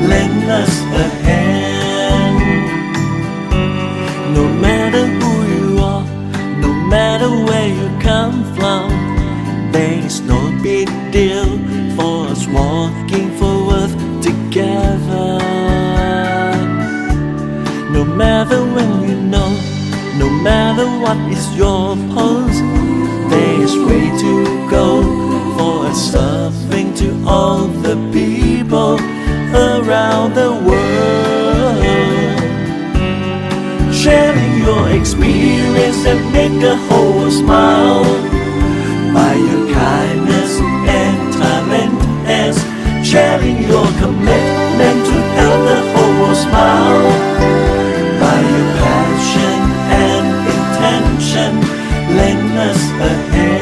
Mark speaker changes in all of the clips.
Speaker 1: lend us a hand. No matter who you are, no matter where you come from, there's no big deal for us walking forward together. No matter when you know, no matter what is your pose, there's way to go for us serving to all the people around the world. Sharing your experience and make the whole world smile by your kindness and talent, as sharing your commitment to help the whole world smile by your passion and intention. Lend us a hand.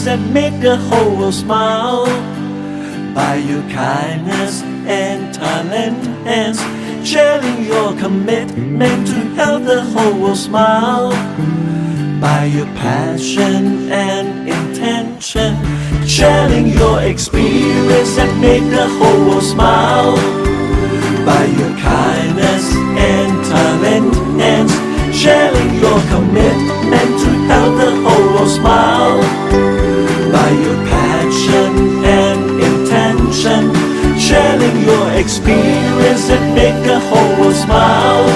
Speaker 1: That make the whole world smile by your kindness and talent, and sharing your commitment to help the whole world smile by your passion and intention. Sharing your experience that make the whole world smile by your kindness and talent, and sharing your commitment to help the whole world smile by your passion and intention. Sharing your experience that make the whole world smile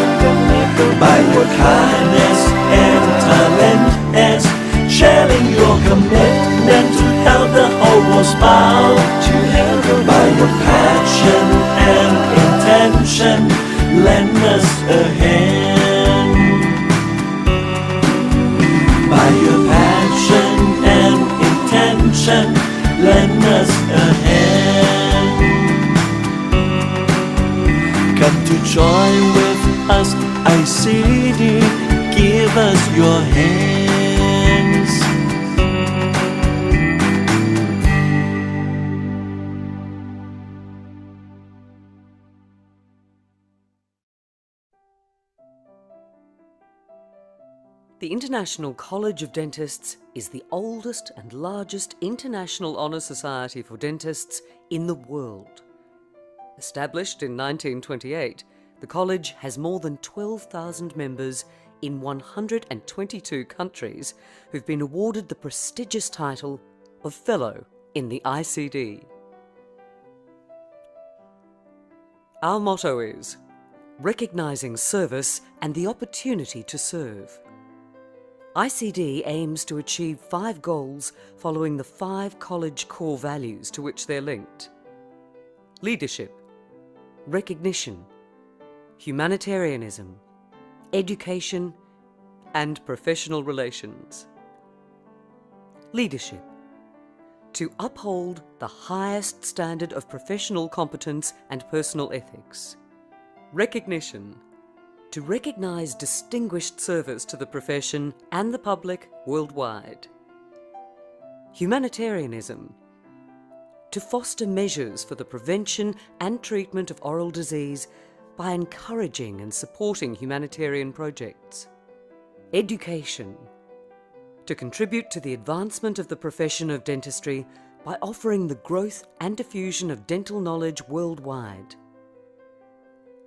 Speaker 1: by your kindness and talent, and sharing your commitment to help the whole world smile by your passion and intention. Lend us a hand by your passion and intention. Lend us a hand. Come to join with us, ICD. Give us your hands.
Speaker 2: The International College of Dentists is the oldest and largest international honour society for dentists in the world. Established in 1928, the college has more than 12,000 members in 122 countries who've been awarded the prestigious title of Fellow in the ICD. Our motto is recognising service and the opportunity to serve. ICD aims to achieve 5 goals following the 5 college core values to which they're linked: leadership, recognition, humanitarianism, education, and professional relations. Leadership: to uphold the highest standard of professional competence and personal ethics. Recognition: to recognise distinguished service to the profession and the public worldwide. Humanitarianism: to foster measures for the prevention and treatment of oral disease by encouraging and supporting humanitarian projects. Education: to contribute to the advancement of the profession of dentistry by offering the growth and diffusion of dental knowledge worldwide.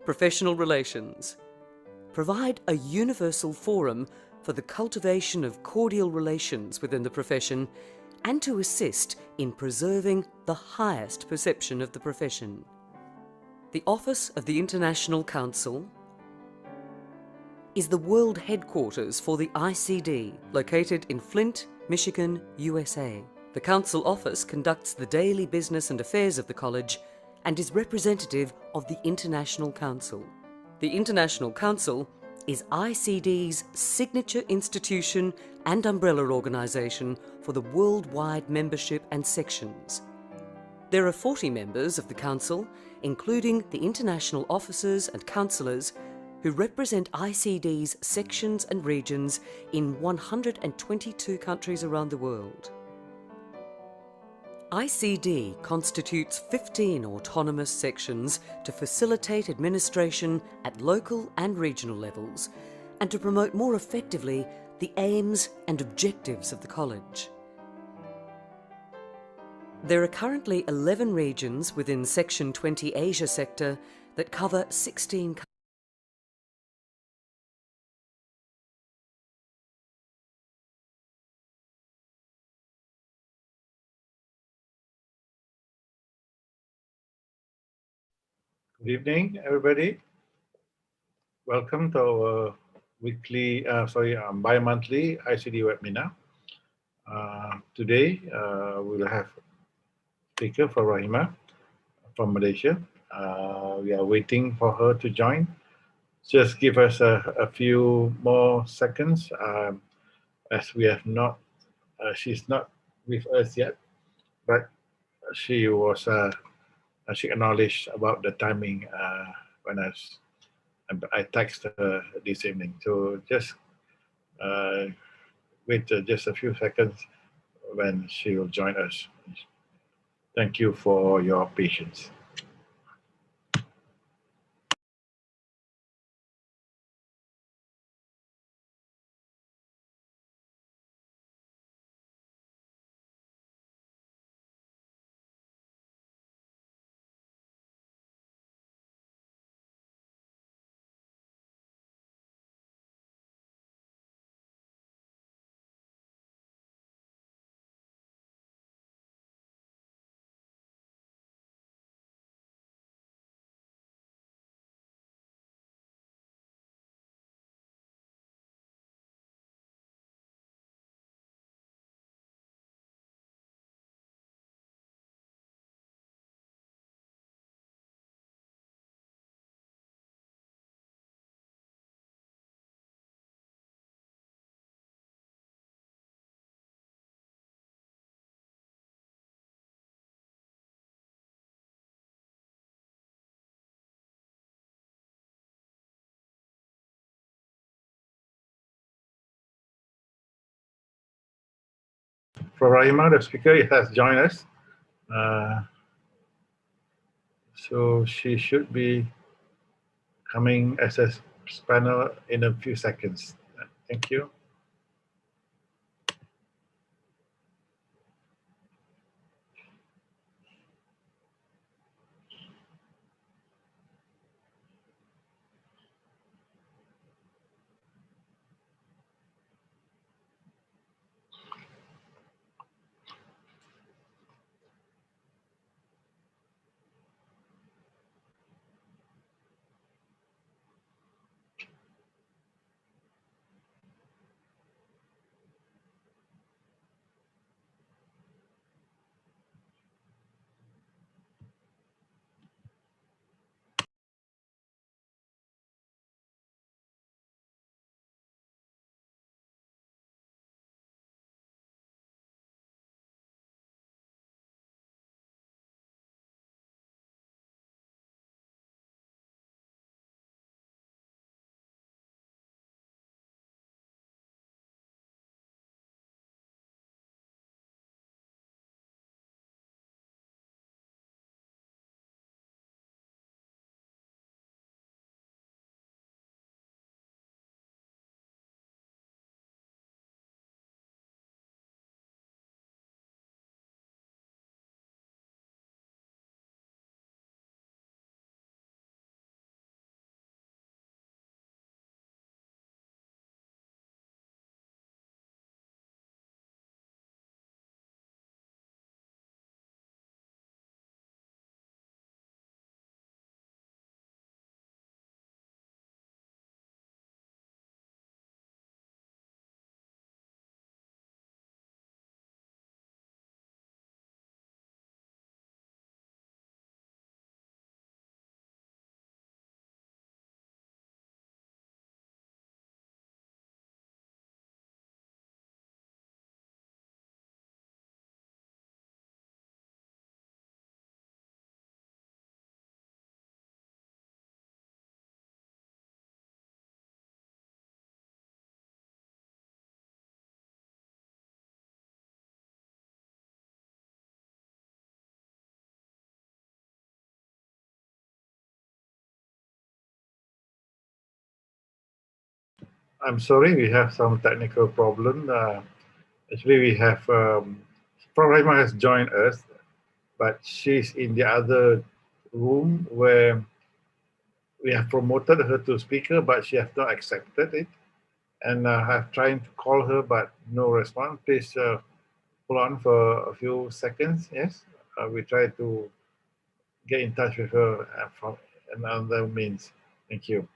Speaker 2: Professional relations: provide a universal forum for the cultivation of cordial relations within the profession and to assist in preserving the highest perception of the profession. The Office of the International Council is the world headquarters for the ICD, located in Flint, Michigan, USA. The Council office conducts the daily business and affairs of the college and is representative of the International Council. The International Council is ICD's signature institution and umbrella organisation for the worldwide membership and sections. There are 40 members of the Council, including the international officers and councillors, who represent ICD's sections and regions in 122 countries around the world. ICD constitutes 15 autonomous sections to facilitate administration at local and regional levels and to promote more effectively the aims and objectives of the college. There are currently 11 regions within Section 20 Asia sector that cover 16 countries.
Speaker 3: Good evening, everybody. Welcome to our bi-monthly ICD webinar. Today, we'll have speaker for Rahimah from Malaysia. We are waiting for her to join. Just give us a few more seconds, as we have not, she's not with us yet, but she was, she acknowledged about the timing when I texted her this evening. So just wait just a few seconds when she will join us. Thank you for your patience. For Rahimah, the speaker has joined us. So she should be coming as a panel in a few seconds. Thank you. I'm sorry, we have some technical problem. Actually, we have Prof. Rahimah has joined us, but she's in the other room where we have promoted her to speaker, but she has not accepted it. And I have tried to call her, but no response. Please hold on for a few seconds. Yes, we try to get in touch with her from another means. Thank you.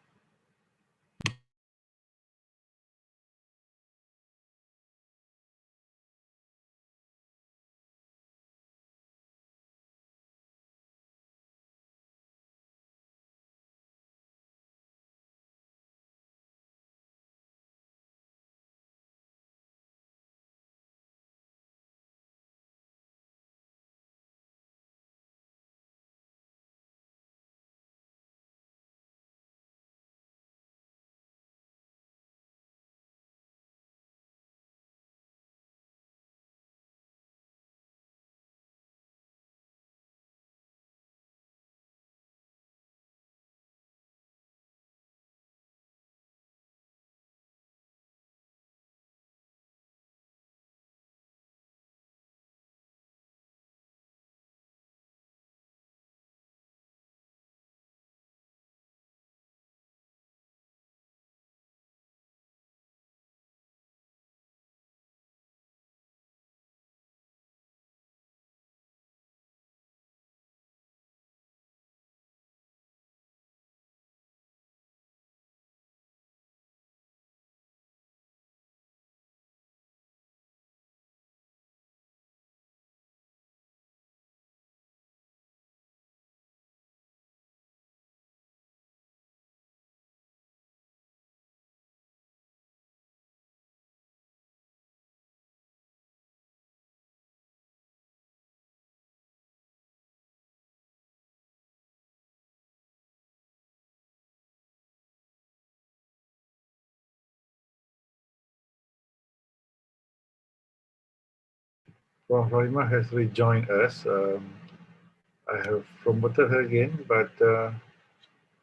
Speaker 3: Prof. Rahimah has rejoined us. I have promoted her again, but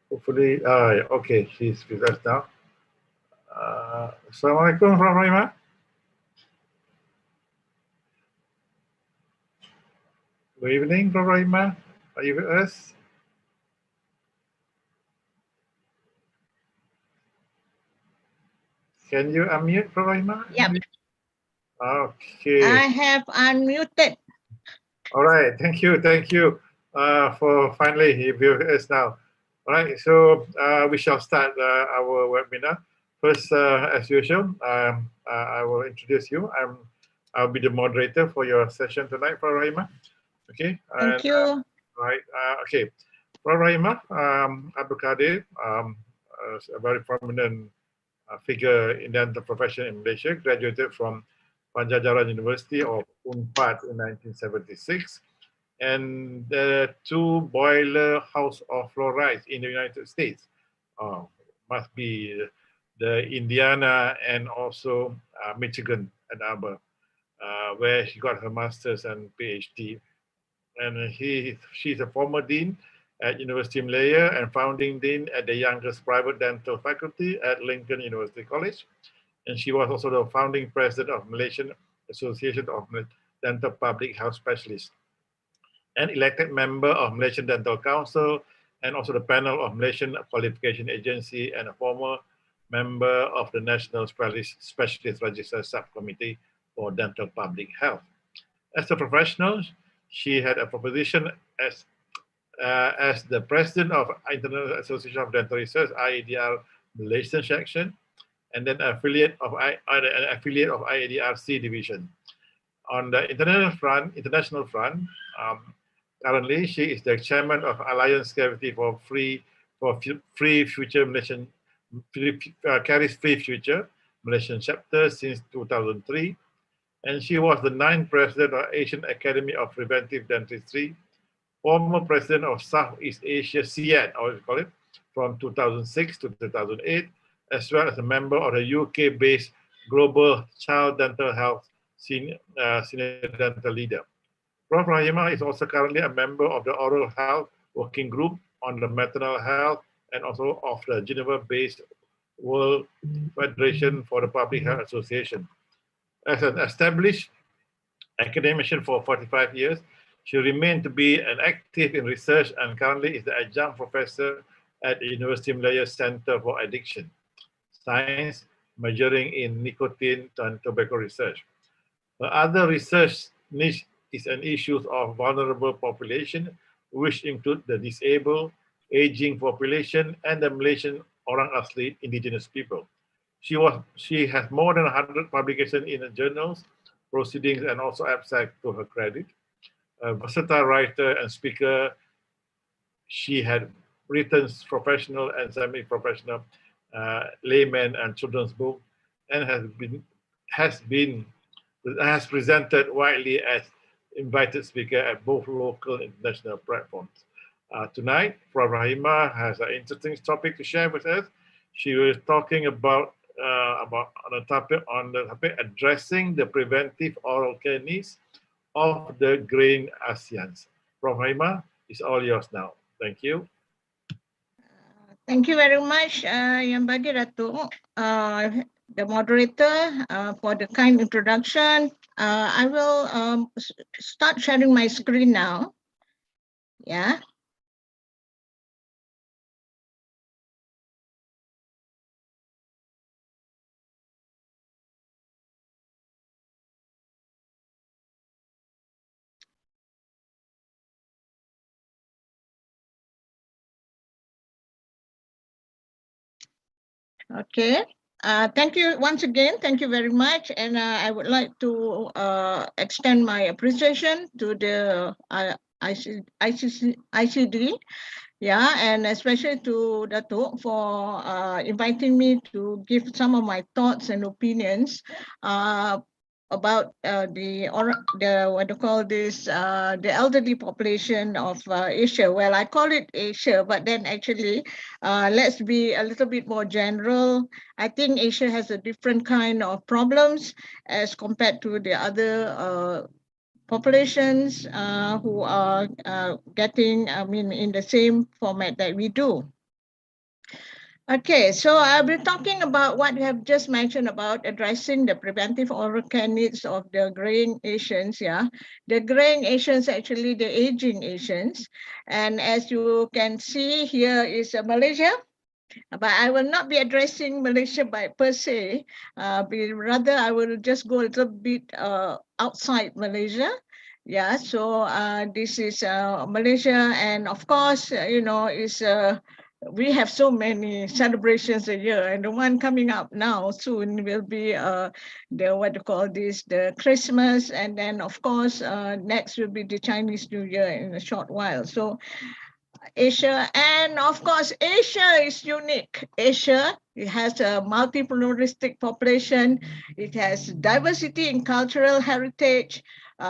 Speaker 3: hopefully, okay, she's with us now. Assalamualaikum, Prof. Rahimah. Good evening, Prof. Rahimah. Are you with us? Can you unmute, Prof. Rahimah?
Speaker 4: Yep,
Speaker 3: Okay.
Speaker 4: I have unmuted.
Speaker 3: All right. Thank you. Thank you for finally you with us now. All right. So we shall start our webinar. First, as usual, I will introduce you. I'll be the moderator for your session tonight, Prof. Rahimah. Okay.
Speaker 4: Thank you.
Speaker 3: All right. Okay. Prof. Rahimah, Abdul Kadir, a very prominent figure in the dental profession in Malaysia, graduated from Panjajaran University or Unpad in 1976, and the two boiler house of fluorides in the United States. Must be the Indiana and also Michigan and Arbor, where she got her master's and PhD. And she's a former dean at University of Malaya and founding dean at the youngest private dental faculty at Lincoln University College. And she was also the founding president of Malaysian Association of Dental Public Health Specialists, and elected member of Malaysian Dental Council, and also the panel of Malaysian Qualification Agency, and a former member of the National Specialist Register Subcommittee for Dental Public Health. As a professional, she had a proposition as the president of International Association of Dental Research, IADR Malaysian section, and then an affiliate of IADRC division. On the international front, currently she is the chairman of Alliance Cavity for Free Future Malaysian Carries Free Future Malaysian chapter since 2003, and she was the 9th president of Asian Academy of Preventive Dentistry, former president of Southeast Asia CIAD, or we call it, from 2006 to 2008, as well as a member of the UK-based Global Child Dental Health Senior Dental Leader. Prof. Rahimah is also currently a member of the Oral Health Working Group on the Maternal Health and also of the Geneva-based World Federation for the Public Health Association. As an established academician for 45 years, she remained to be an active in research and currently is the adjunct professor at the University of Malaya Center for Addiction Science, majoring in nicotine and tobacco research. The other research niche is an issues of vulnerable population, which include the disabled, aging population, and the Malaysian Orang Asli indigenous people. She has more than 100 publications in the journals, proceedings, and also abstract to her credit. A versatile writer and speaker, she had written professional and semi-professional layman and children's book, and has presented widely as invited speaker at both local and international platforms. Tonight, Prof. Rahimah has an interesting topic to share with us. She was talking about on the topic addressing the preventive oral care needs of the graying ASEANs. Prof. Rahimah, it's all yours now. Thank you.
Speaker 4: Thank you very much, Yang Bagi Datuk, the moderator, for the kind introduction. I will start sharing my screen now. Yeah. Okay. Thank you once again. Thank you very much. And I would like to extend my appreciation to the ICD, yeah, and especially to Datuk for inviting me to give some of my thoughts and opinions about the what do you call this, the elderly population of Asia. Well, I call it Asia, but then actually let's be a little bit more general. I think Asia has a different kind of problems as compared to the other populations who are getting, I mean, in the same format that we do. Okay, so I'll be talking about what we have just mentioned about addressing the preventive oral care needs of the graying Asians. Yeah, the graying Asians, actually the aging Asians. And as you can see, here is Malaysia. But I will not be addressing Malaysia by per se. Rather, I will just go a little bit outside Malaysia. Yeah, so this is Malaysia, and of course, you know, is we have so many celebrations a year, and the one coming up now soon will be the what you call this, the Christmas, and then of course next will be the Chinese New Year in a short while. So Asia, and of course, Asia is unique. Asia, it has a multi-pluralistic population. It has diversity in cultural heritage,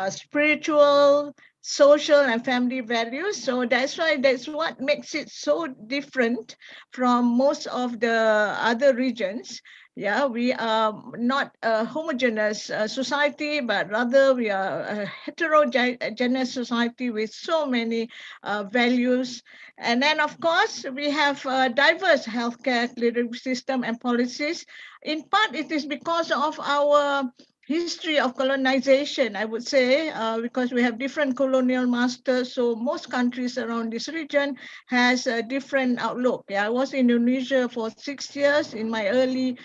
Speaker 4: spiritual, social, and family values. So that's what makes it so different from most of the other regions. Yeah, we are not a homogeneous society, but rather we are a heterogeneous society with so many values. And then, of course, we have a diverse healthcare delivery system and policies. In part, it is because of our history of colonization, I would say, because we have different colonial masters. So most countries around this region has a different outlook. Yeah, I was in Indonesia for 6 years in my early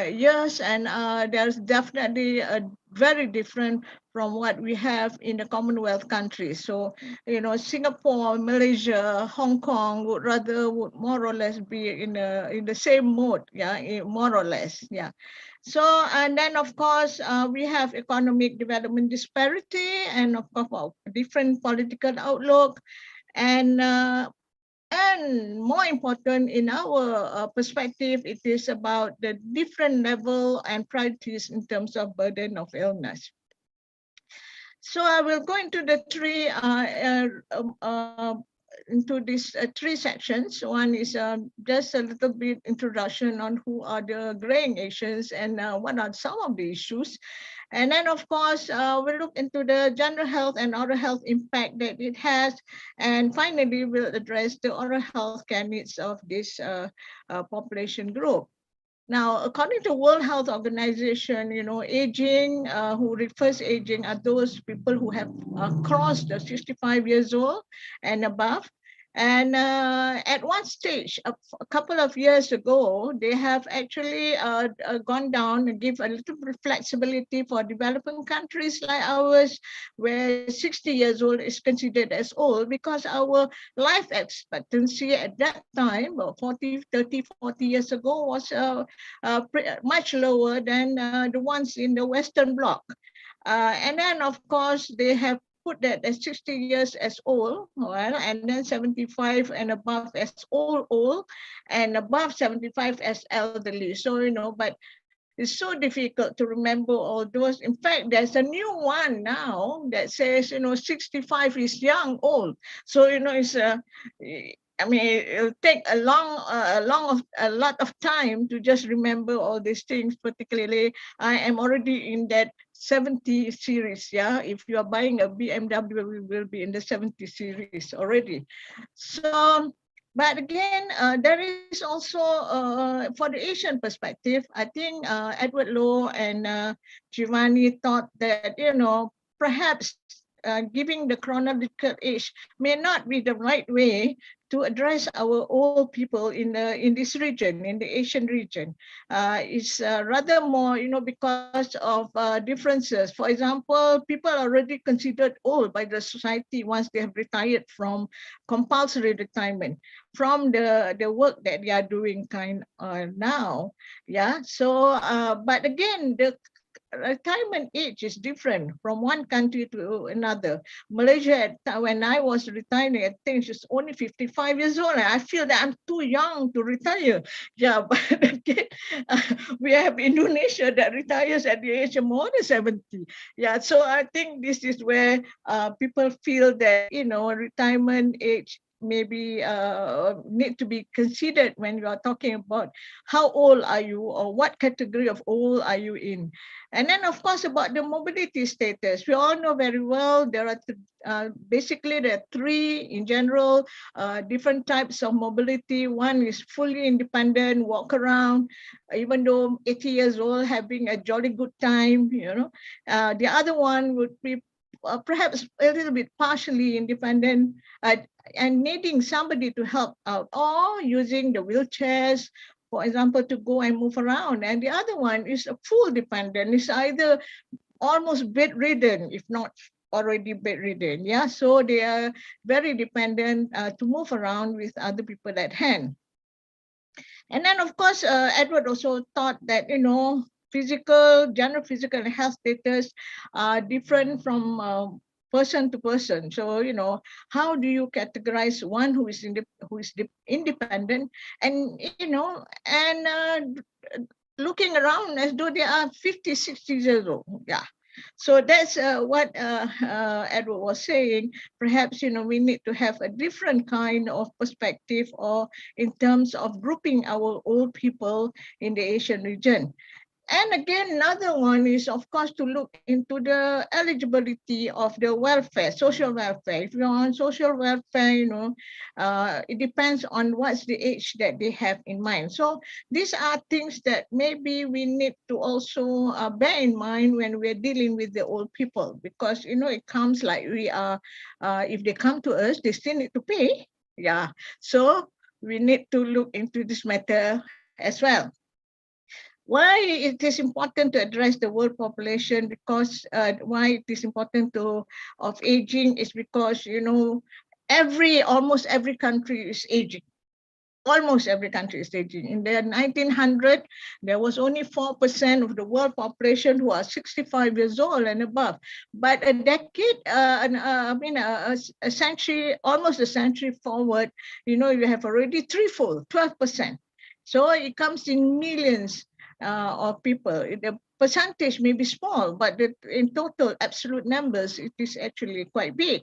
Speaker 4: years, and there's definitely a very different from what we have in the Commonwealth countries. So, you know, Singapore, Malaysia, Hong Kong would more or less be in the same mode, yeah, more or less, yeah. So, and then of course, we have economic development disparity, and of course, different political outlook, and more important, in our perspective, it is about the different level and priorities in terms of burden of illness. So I will go into the three sections. One is just a little bit introduction on who are the graying Asians and what are some of the issues. And then, of course, we'll look into the general health and oral health impact that it has. And finally, we'll address the oral health care needs of this population group. Now, according to World Health Organization, aging, who refers aging are those people who have crossed the 65 years old and above. And at one stage, a couple of years ago, they have actually gone down and give a little bit of flexibility for developing countries like ours, where 60 years old is considered as old, because our life expectancy at that time, 40 years ago, was much lower than the ones in the Western Bloc. And then, of course, they have put that as 60 years as old, well, and then 75 and above as old, and above 75 as elderly. So, but it's so difficult to remember all those. In fact, there's a new one now that says, 65 is young, old. So, it's I mean, it'll take a lot of time to just remember all these things. Particularly, I am already in that 70 series. Yeah, if you are buying a BMW, we will be in the 70 series already. So, but again, there is also, for the Asian perspective, I think Edward Lowe and Giovanni thought that, perhaps giving the chronological age may not be the right way to address our old people in this region, in the Asian region. It's rather more, because of differences. For example, people are already considered old by the society once they have retired from compulsory retirement, from the work that they are doing now. Yeah. So, but again, the retirement age is different from one country to another. Malaysia, when I was retiring, I think she's only 55 years old. And I feel that I'm too young to retire. Yeah, but again, we have Indonesia that retires at the age of more than 70. Yeah, so I think this is where people feel that, retirement age maybe need to be considered when you are talking about how old are you, or what category of old are you in. And then, of course, about the mobility status, we all know very well there are basically there are three in general different types of mobility. One is fully independent, walk around, even though 80 years old, having a jolly good time. The other one would be perhaps a little bit partially independent, and needing somebody to help out, or using the wheelchairs, for example, to go and move around. And the other one is a full dependent. It's either almost bedridden, if not already bedridden. Yeah, so they are very dependent to move around with other people at hand. And then, of course, Edward also thought that, general physical and health status are different from person to person. So, how do you categorize one who is independent, and, and looking around as though they are 50, 60 years old? Yeah. So that's what Edward was saying. Perhaps, we need to have a different kind of perspective, or in terms of grouping our old people in the Asian region. And again, another one is, of course, to look into the eligibility of the welfare, social welfare. If you're on social welfare, it depends on what's the age that they have in mind. So these are things that maybe we need to also bear in mind when we're dealing with the old people, because, it comes like we are, if they come to us, they still need to pay. Yeah. So we need to look into this matter as well. Why it is important to address the world population, because why it is important of aging is because, almost every country is aging. Almost every country is aging. In the 1900, there was only 4% of the world population who are 65 years old and above. But a decade, a century, almost a century forward, you have already threefold, 12%. So it comes in millions of people. The percentage may be small, but in total absolute numbers, it is actually quite big.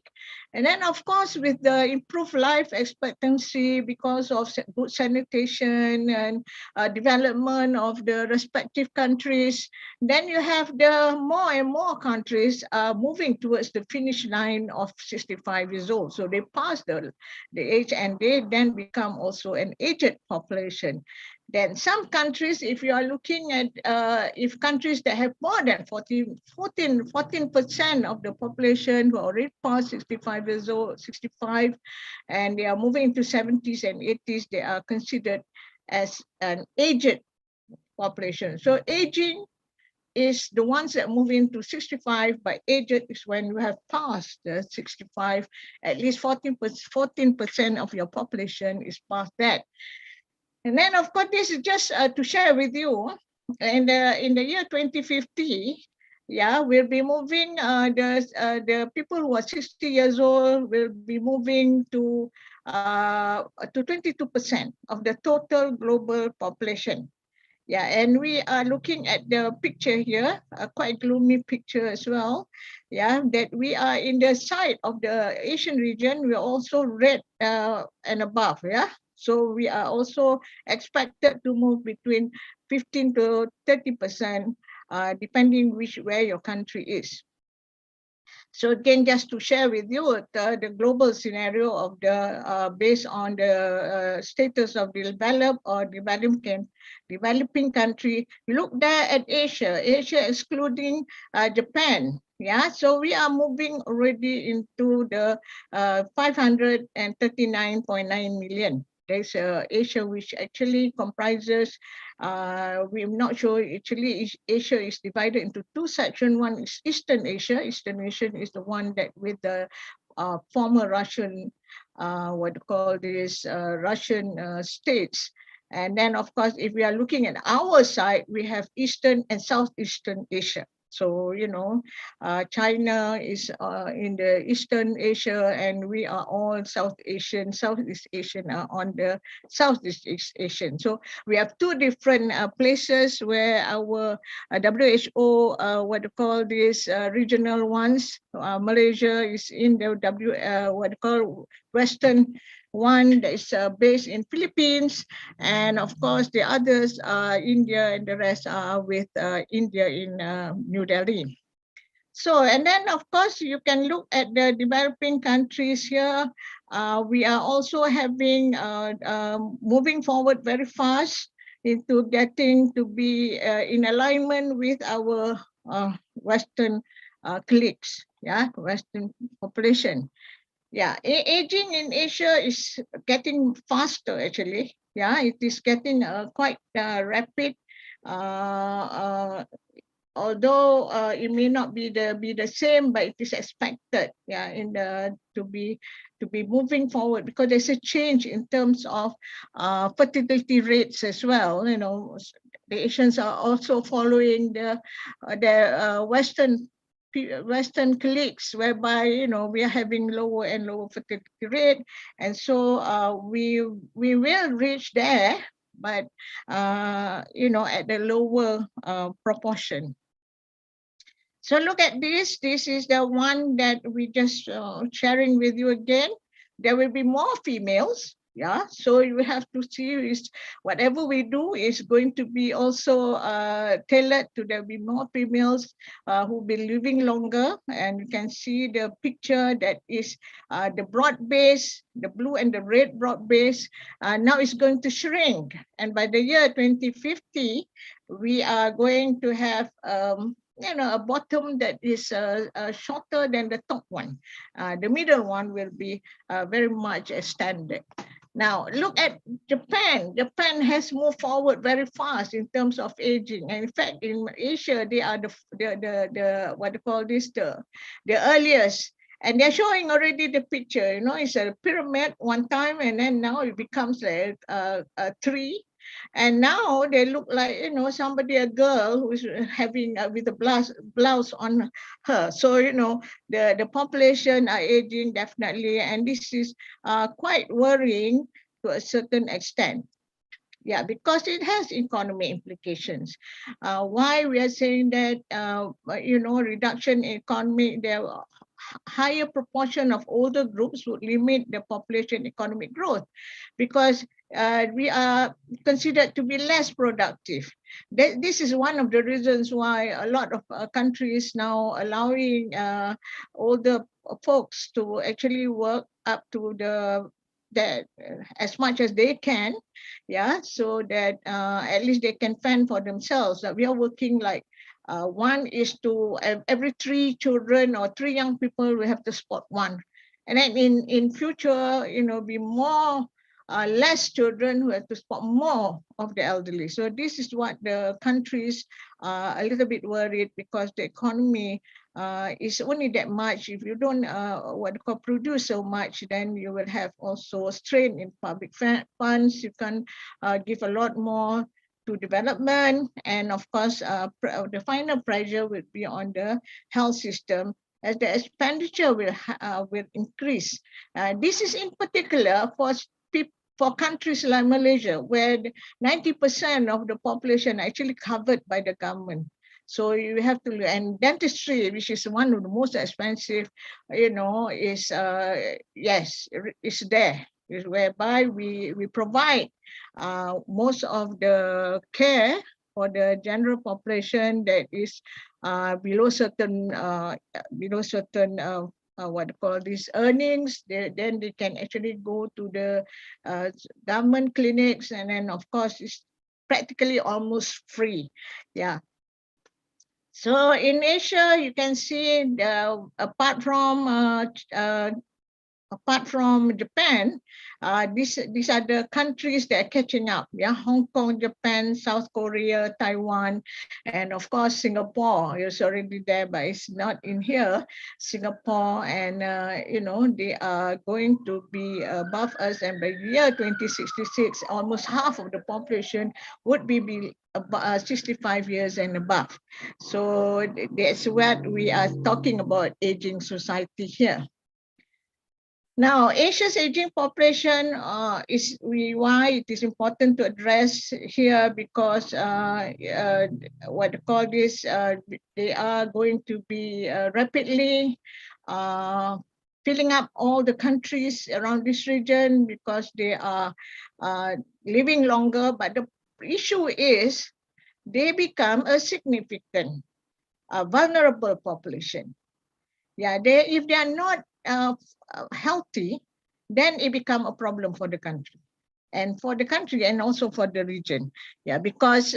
Speaker 4: And then, of course, with the improved life expectancy because of good sanitation and development of the respective countries, then you have the more and more countries moving towards the finish line of 65 years old. So they pass the age, and they then become also an aged population. Then some countries, if you are looking at if countries that have more than 14% of the population who are already past 65 years old, 65, and they are moving into 70s and 80s, they are considered as an aged population. So aging is the ones that move into 65, but aged is when you have passed the 65, at least 14% of your population is past that. And then, of course, this is just to share with you. In the year 2050, yeah, we'll be moving. The people who are 60 years old will be moving to 22% of the total global population. Yeah, and we are looking at the picture here, a quite gloomy picture as well. Yeah, that we are in the side of the Asian region. We are also red and above. Yeah, so we are also expected to move between 15 to 30%, depending where your country is. So again, just to share with you the global scenario of the based on the status of developed or developing country. You look there at Asia excluding Japan. Yeah, so we are moving already into the 539.9 million. There's Asia, which actually comprises, we're not sure, actually Asia is divided into two sections. One is Eastern Asia. Eastern Asia is the one that with the former Russian, what do you call this, Russian states. And then, of course, if we are looking at our side, we have Eastern and Southeastern Asia. So, you know, China is in the Eastern Asia, and we are all Southeast Asian on the Southeast Asian. So we have two different places where our WHO, what do you call this, regional ones. Malaysia is in the what do you call Western one that is based in Philippines, and of course the others are India, and the rest are with India in New Delhi. So, and then of course you can look at the developing countries here. We are also having moving forward very fast into getting to be in alignment with our Western colleagues, yeah, Western population. Yeah, aging in Asia is getting faster actually. Yeah, it is getting quite rapid. Although it may not be the same, but it is expected. Yeah, in the to be moving forward, because there's a change in terms of fertility rates as well. You know, the Asians are also following the Western colleagues, whereby, you know, we are having lower and lower fertility rate, and so we will reach there, but you know, at the lower proportion. So look at this. This is the one that we just sharing with you again. There will be more females. Yeah, so you have to see is whatever we do is going to be also tailored to there be more females who will be living longer. And you can see the picture that is the broad base, the blue and the red broad base. Now it's going to shrink. And by the year 2050, we are going to have you know, a bottom that is shorter than the top one. The middle one will be very much a standard. Now, look at Japan. Japan has moved forward very fast in terms of aging. And in fact, in Asia, they are the what do you call this, the earliest. And they're showing already the picture, you know, it's a pyramid one time, and then now it becomes like a tree. And now they look like, you know, somebody, a girl who's having with a blouse on her. So, you know, the population are aging definitely, and this is quite worrying to a certain extent. Yeah, because it has economic implications. Why we are saying that, you know, reduction in economic, there higher proportion of older groups would limit the population economic growth, because we are considered to be less productive. This is one of the reasons why a lot of countries now allowing older folks to actually work up to the that as much as they can, yeah, so that at least they can fend for themselves. We are working like one is to every 3 children or 3 young people, we have to spot one. And then in future, be more less children who have to spot more of the elderly. So this is what the countries are a little bit worried, because the economy is only that much. If you don't produce so much, then you will have also strain in public funds. You can give a lot more to development, and of course the final pressure will be on the health system as the expenditure will increase. This is in particular for countries like Malaysia, where 90% of the population are actually covered by the government. So you have to, and dentistry, which is one of the most expensive, is yes, is there. Is whereby we provide most of the care for the general population that is below certain what they call these earnings. Then they can actually go to the government clinics, and then of course it's practically almost free. Yeah. So in Asia, you can see apart from Japan, these are the countries that are catching up. Yeah, Hong Kong, Japan, South Korea, Taiwan, and of course Singapore is already there, but it's not in here. Singapore, and they are going to be above us, and by the year 2066, almost half of the population would be 65 years and above. So that's what we are talking about, aging society here. Now, Asia's aging population is why it is important to address here, because what they call this, they are going to be rapidly filling up all the countries around this region, because they are living longer. But the issue is they become a significant vulnerable population. Yeah, if they are not healthy, then it becomes a problem for the country, and also for the region. Yeah, because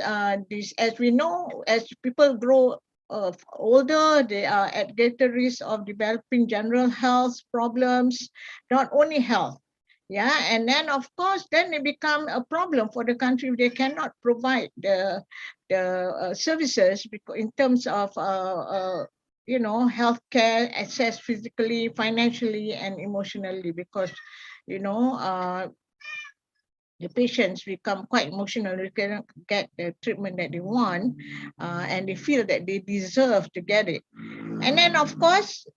Speaker 4: this, as we know, as people grow older, they are at greater risk of developing general health problems, not only health. Yeah, and then of course, then it becomes a problem for the country if they cannot provide the services, because in terms of healthcare access physically, financially, and emotionally, because the patients become quite emotional. They cannot get the treatment that they want, and they feel that they deserve to get it. And then of course,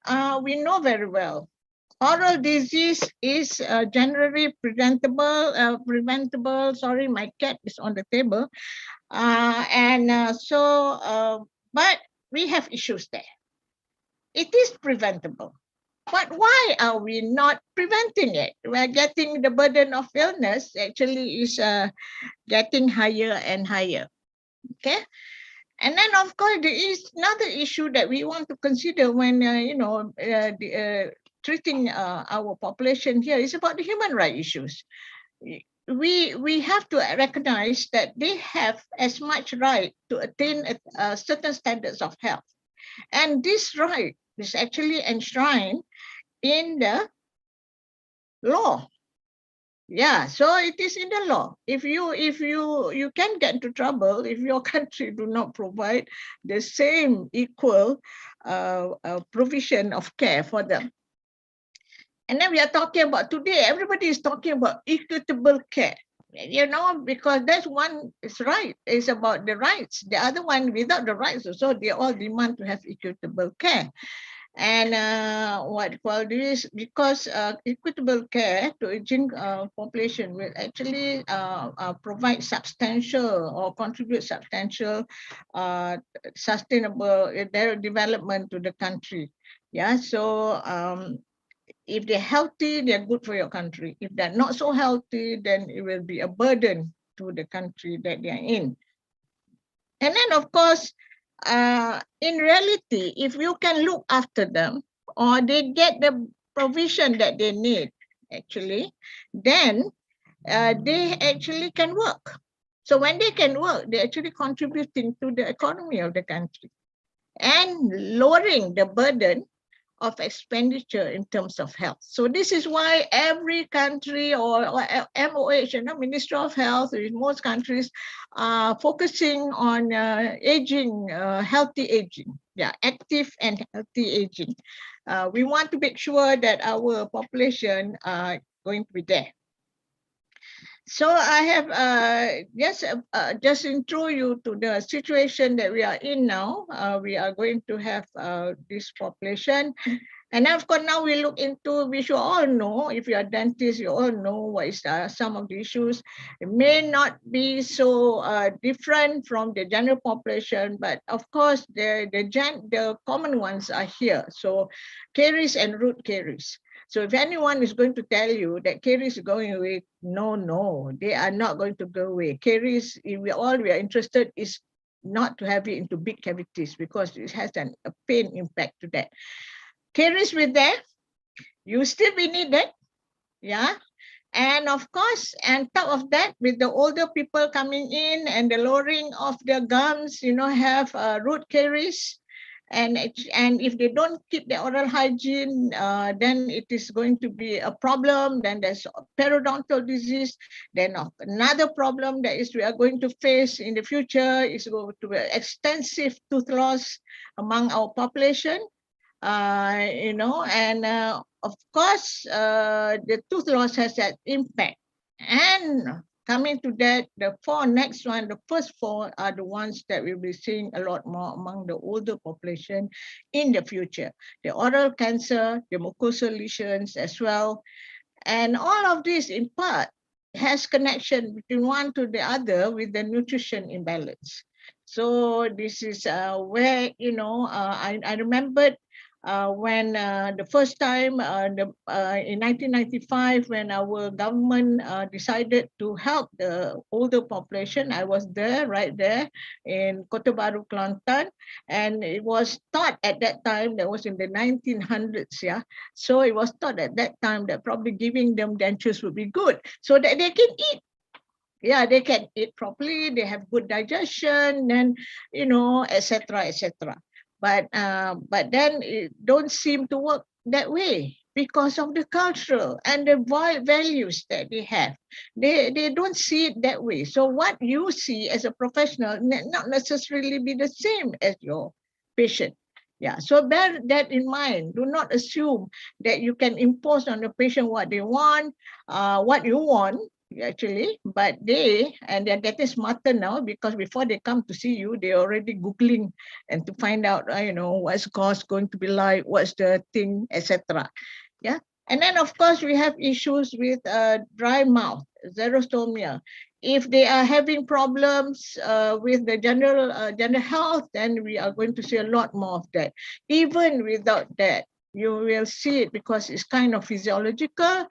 Speaker 4: we know very well, oral disease is generally preventable. Sorry, my cat is on the table. But we have issues there. It is preventable. But why are we not preventing it? We're getting the burden of illness actually is getting higher and higher. Okay. And then, of course, there is another issue that we want to consider when, treating our population here is about the human rights issues. We have to recognize that they have as much right to attain certain standards of health. And this right is actually enshrined in the law. Yeah, so it is in the law. If you can get into trouble if your country do not provide the same equal provision of care for them. And then we are talking about today, everybody is talking about equitable care. Because that's one is right, it's about the rights. The other one, without the rights also, they all demand to have equitable care. And because equitable care to aging population will actually provide substantial or contribute substantial sustainable development to the country. Yeah, so if they're healthy, they're good for your country. If they're not so healthy, then it will be a burden to the country that they're in. And then, of course, in reality, if you can look after them or they get the provision that they need, actually, then they actually can work. So when they can work, they're actually contributing to the economy of the country and lowering the burden of expenditure in terms of health. So this is why every country or MOH, Ministry of Health, in most countries are focusing on aging, healthy aging, active and healthy aging. We want to make sure that our population are going to be there. So I have just intro you to the situation that we are in now. We are going to have this population. And of course, now we look into, we should all know, if you are dentists, you all know what is some of the issues. It may not be so different from the general population, but of course, the common ones are here. So caries and root caries. So if anyone is going to tell you that caries is going away, no, they are not going to go away. Caries, we are interested is not to have it into big cavities because it has a pain impact to that. Caries with there, you still be needed, and of course, on top of that, with the older people coming in and the lowering of their gums, have root caries. And if they don't keep the oral hygiene, then it is going to be a problem. Then there's periodontal disease. Then another problem that is we are going to face in the future is going to be extensive tooth loss among our population. And of course, the tooth loss has that impact. And coming to that, the first four are the ones that we'll be seeing a lot more among the older population in the future. The oral cancer, the mucosal lesions as well. And all of this in part has connection between one to the other with the nutrition imbalance. So this is where, I remembered when the first time in 1995, when our government decided to help the older population, I was there, right there in Kota Baru, Kelantan, and it was thought at that time, that was in the 1900s, so it was thought at that time that probably giving them dentures would be good, so that they can eat. Yeah, they can eat properly, they have good digestion, and etc., etc. But then it don't seem to work that way because of the cultural and the values that they have. They don't see it that way. So what you see as a professional not necessarily be the same as your patient. Yeah, so bear that in mind. Do not assume that you can impose on the patient what they want, what you want, actually, but they're getting smarter now, because before they come to see you, they're already Googling and to find out, what's cost going to be like, what's the thing, etc. Yeah. And then, of course, we have issues with dry mouth, xerostomia. If they are having problems with the general health, then we are going to see a lot more of that. Even without that, you will see it because it's kind of physiological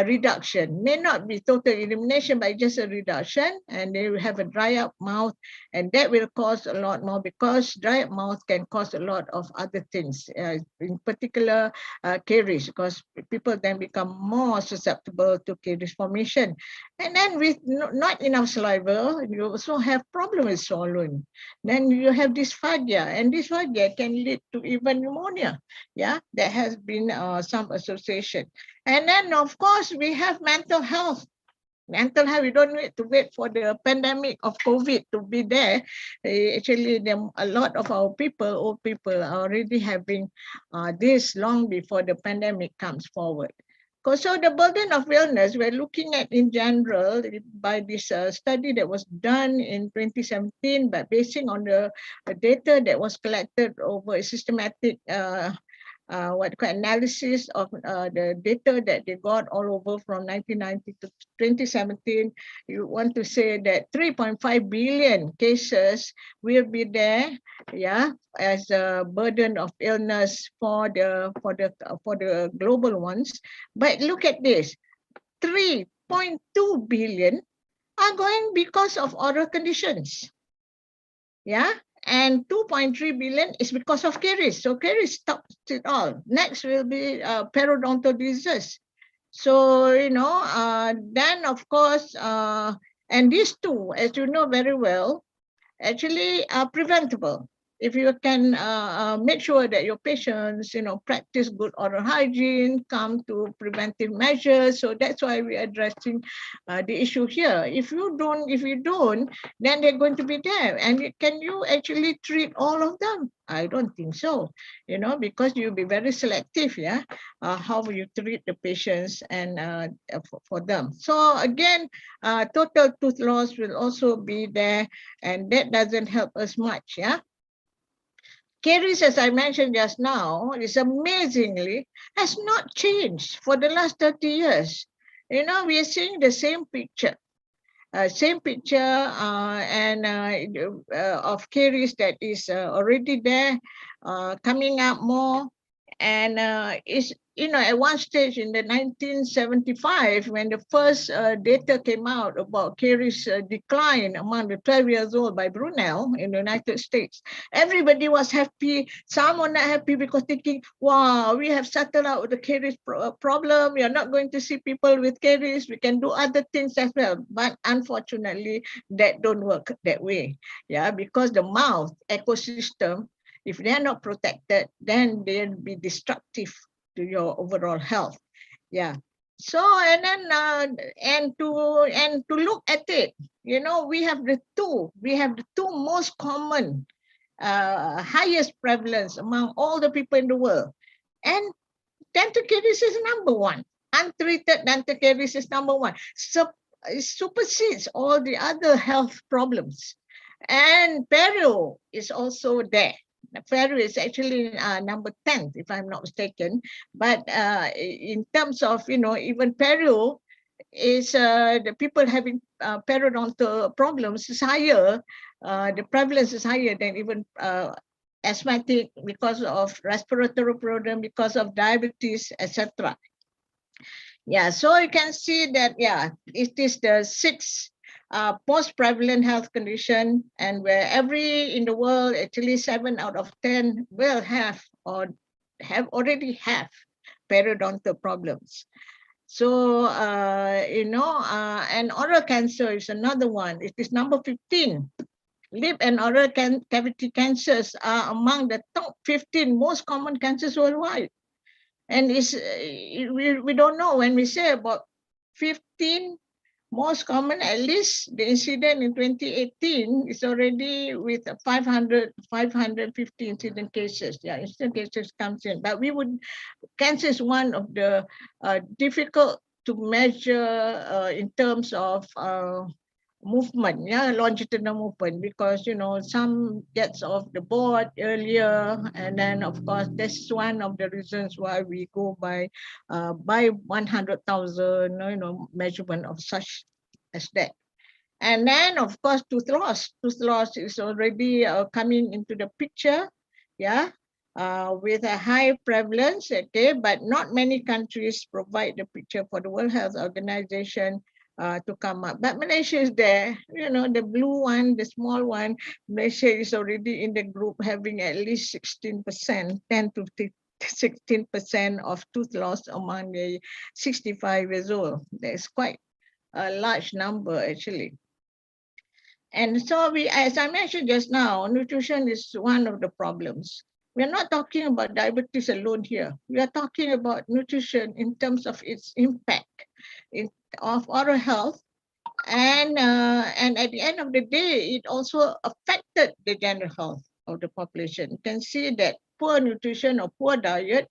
Speaker 4: reduction. May not be total elimination, but just a reduction, and they will have a dry up mouth, and that will cause a lot more, because dry up mouth can cause a lot of other things, in particular caries, because people then become more susceptible to caries formation. And then with not enough saliva, you also have problem with swallowing. Then you have dysphagia, and dysphagia can lead to even pneumonia. Yeah, there has been some association. And then, of course, we have mental health. Mental health, we don't need to wait for the pandemic of COVID to be there. Actually, a lot of our people, old people, are already having this long before the pandemic comes forward. So the burden of illness, we're looking at in general by this study that was done in 2017, but basing on the data that was collected over a systematic analysis of the data that they got all over from 1990 to 2017, you want to say that 3.5 billion cases will be there, as a burden of illness for the global ones. But look at this, 3.2 billion are going because of oral conditions. And 2.3 billion is because of caries. So caries stops it all. Next will be periodontal disease. So, then of course, and these two, as you know very well, actually are preventable. If you can make sure that your patients, practice good oral hygiene, come to preventive measures. So that's why we're addressing the issue here. If you don't, then they're going to be there. And can you actually treat all of them? I don't think so, because you'll be very selective, yeah, how you treat the patients and for them. So again, total tooth loss will also be there, and that doesn't help us much, yeah. Caries, as I mentioned just now, is amazingly has not changed for the last 30 years. We are seeing the same picture. Of caries that is already there, coming up more, and is at one stage in the 1975, when the first data came out about caries decline among the 12 years old by Brunel in the United States, everybody was happy. Some were not happy because thinking, wow, we have settled out the caries problem. We are not going to see people with caries. We can do other things as well. But unfortunately, that don't work that way. Yeah, because the mouth ecosystem, if they're not protected, then they'll be destructive to your overall health. Yeah. So and to look at it, we have the two most common, highest prevalence among all the people in the world, and dental caries is number one. Untreated dental caries is number one. So it supersedes all the other health problems. And perio is also there. Perio is actually number 10, if I'm not mistaken. But in terms of, even perio is the people having periodontal problems is higher. The prevalence is higher than even asthmatic, because of respiratory problem, because of diabetes, etc. Yeah, so you can see that, yeah, it is the sixth most prevalent health condition, and where in the world, actually 7 out of 10 will have or already have periodontal problems. So, and oral cancer is another one. It is number 15. Lip and oral cavity cancers are among the top 15 most common cancers worldwide. And we don't know, when we say about 15 most common, at least the incident in 2018 is already with 550 incident cases. Yeah, incident cases comes in. But cancer is one of the difficult to measure in terms of movement, yeah, longitudinal movement, because some gets off the board earlier, and then of course that's one of the reasons why we go by 100,000 measurement of such as that. And then of course tooth loss is already coming into the picture, yeah, with a high prevalence, okay, but not many countries provide the picture for the World Health Organization to come up. But Malaysia is there, the blue one, the small one. Malaysia is already in the group having at least 16%, 10 to 16% of tooth loss among the 65 years old. That's quite a large number, actually. And so as I mentioned just now, nutrition is one of the problems. We're not talking about diabetes alone here. We are talking about nutrition in terms of its impact of oral health. And at the end of the day, it also affected the general health of the population. You can see that poor nutrition or poor diet,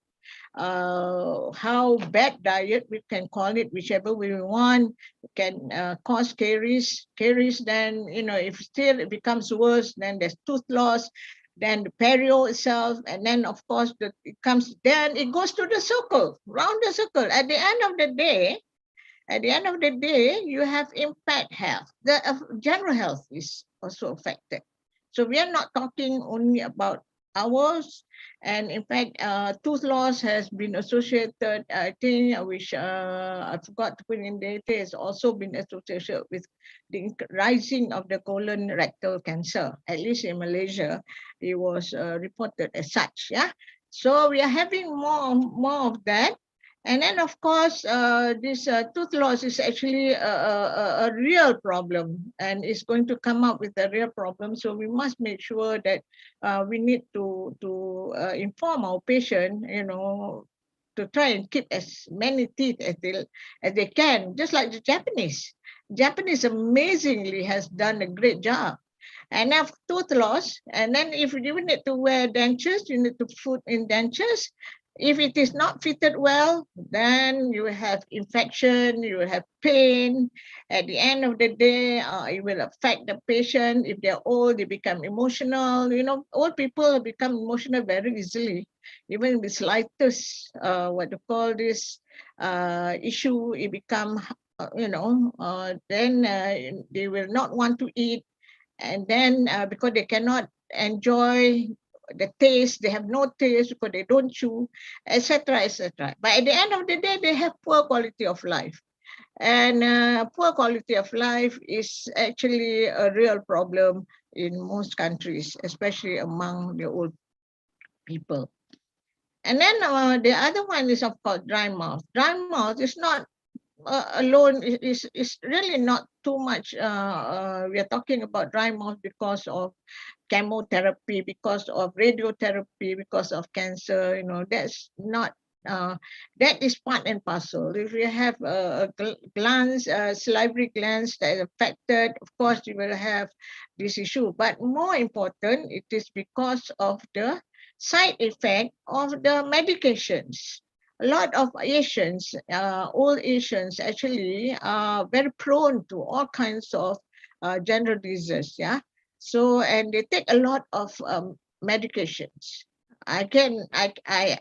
Speaker 4: how bad diet, we can call it whichever we want, can cause caries. Then, if still it becomes worse, then there's tooth loss, then the perio itself, and then of course it goes to the circle, round the circle. At the end of the day, you have impact health. The general health is also affected. So we are not talking only about ours. And in fact, tooth loss has been associated, I think, which I forgot to put in data, has also been associated with the rising of the colon rectal cancer. At least in Malaysia, it was reported as such. Yeah. So we are having more of that. And then, of course, this tooth loss is actually a real problem, and it's going to come up with a real problem. So we must make sure that we need to inform our patient, to try and keep as many teeth as they can, just like the Japanese. Japanese amazingly has done a great job. And have tooth loss, and then if you need to wear dentures, you need to put in dentures. If it is not fitted well, then you have infection, you have pain. At the end of the day, it will affect the patient. If they're old, they become emotional. Old people become emotional very easily. Even the slightest, what you call this issue, it become, then they will not want to eat. And then because they cannot enjoy the taste, they have no taste because they don't chew, etc., etc. But at the end of the day, they have poor quality of life. And poor quality of life is actually a real problem in most countries, especially among the old people. And then the other one is, of course, dry mouth. Dry mouth is not alone, is really not too much. We are talking about dry mouth because of chemotherapy, because of radiotherapy, because of cancer. That's not. That is part and parcel. If you have a glands, salivary glands that is affected, of course you will have this issue. But more important, it is because of the side effect of the medications. A lot of Asians, old Asians actually are very prone to all kinds of general diseases. Yeah. So, and they take a lot of medications. I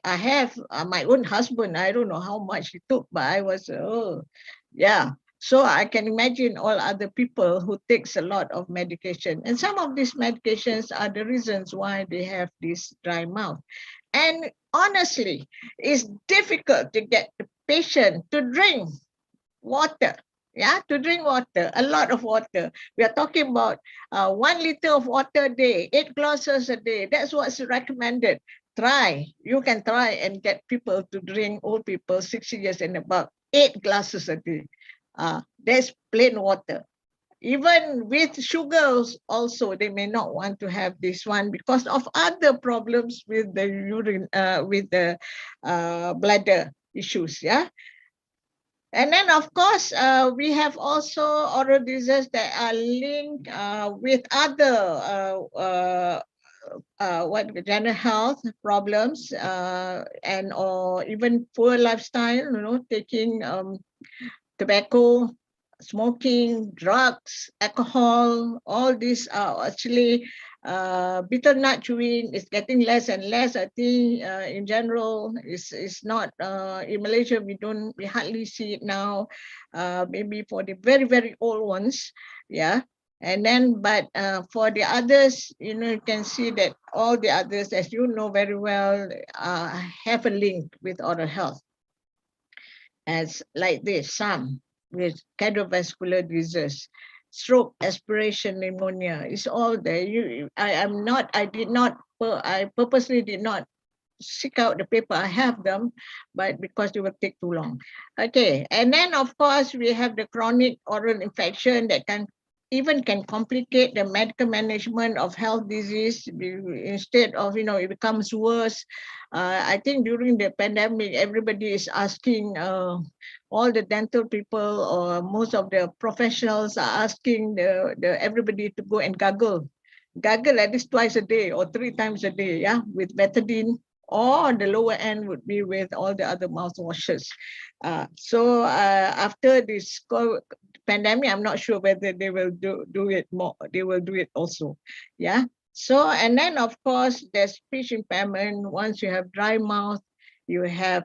Speaker 4: have my own husband. I don't know how much he took, but I was, yeah. So I can imagine all other people who takes a lot of medication. And some of these medications are the reasons why they have this dry mouth. And honestly, it's difficult to get the patient to drink water. Yeah, to drink water, a lot of water. We are talking about 1 liter of water a day, 8 glasses a day. That's what's recommended. Try. You can try and get people to drink, old people, 60 years and above, 8 glasses a day. That's plain water. Even with sugars also, they may not want to have this one because of other problems with the urine, with the bladder issues. Yeah. And then, of course, we have also oral diseases that are linked with other general health problems, and or even poor lifestyle. Taking tobacco, smoking, drugs, alcohol, all these are actually bitter nut chewing is getting less and less. I think in general is not in Malaysia. We hardly see it now. Maybe for the very very old ones, yeah. And then, but for the others, you can see that all the others, as you know very well, have a link with oral health. As like this, some with cardiovascular disease, stroke, aspiration, pneumonia, it's all there. I purposely did not seek out the paper. I have them, but because it will take too long. Okay, and then of course we have the chronic oral infection that can complicate the medical management of health disease. Instead of, it becomes worse. I think during the pandemic, everybody is asking, all the dental people or most of the professionals are asking everybody to go and gargle at least twice a day or 3 times a day, yeah, with betadine, or the lower end would be with all the other mouthwashes. So after this pandemic, I'm not sure whether they will do it more. They will do it also, yeah. So, and then of course there's speech impairment. Once you have dry mouth, you will have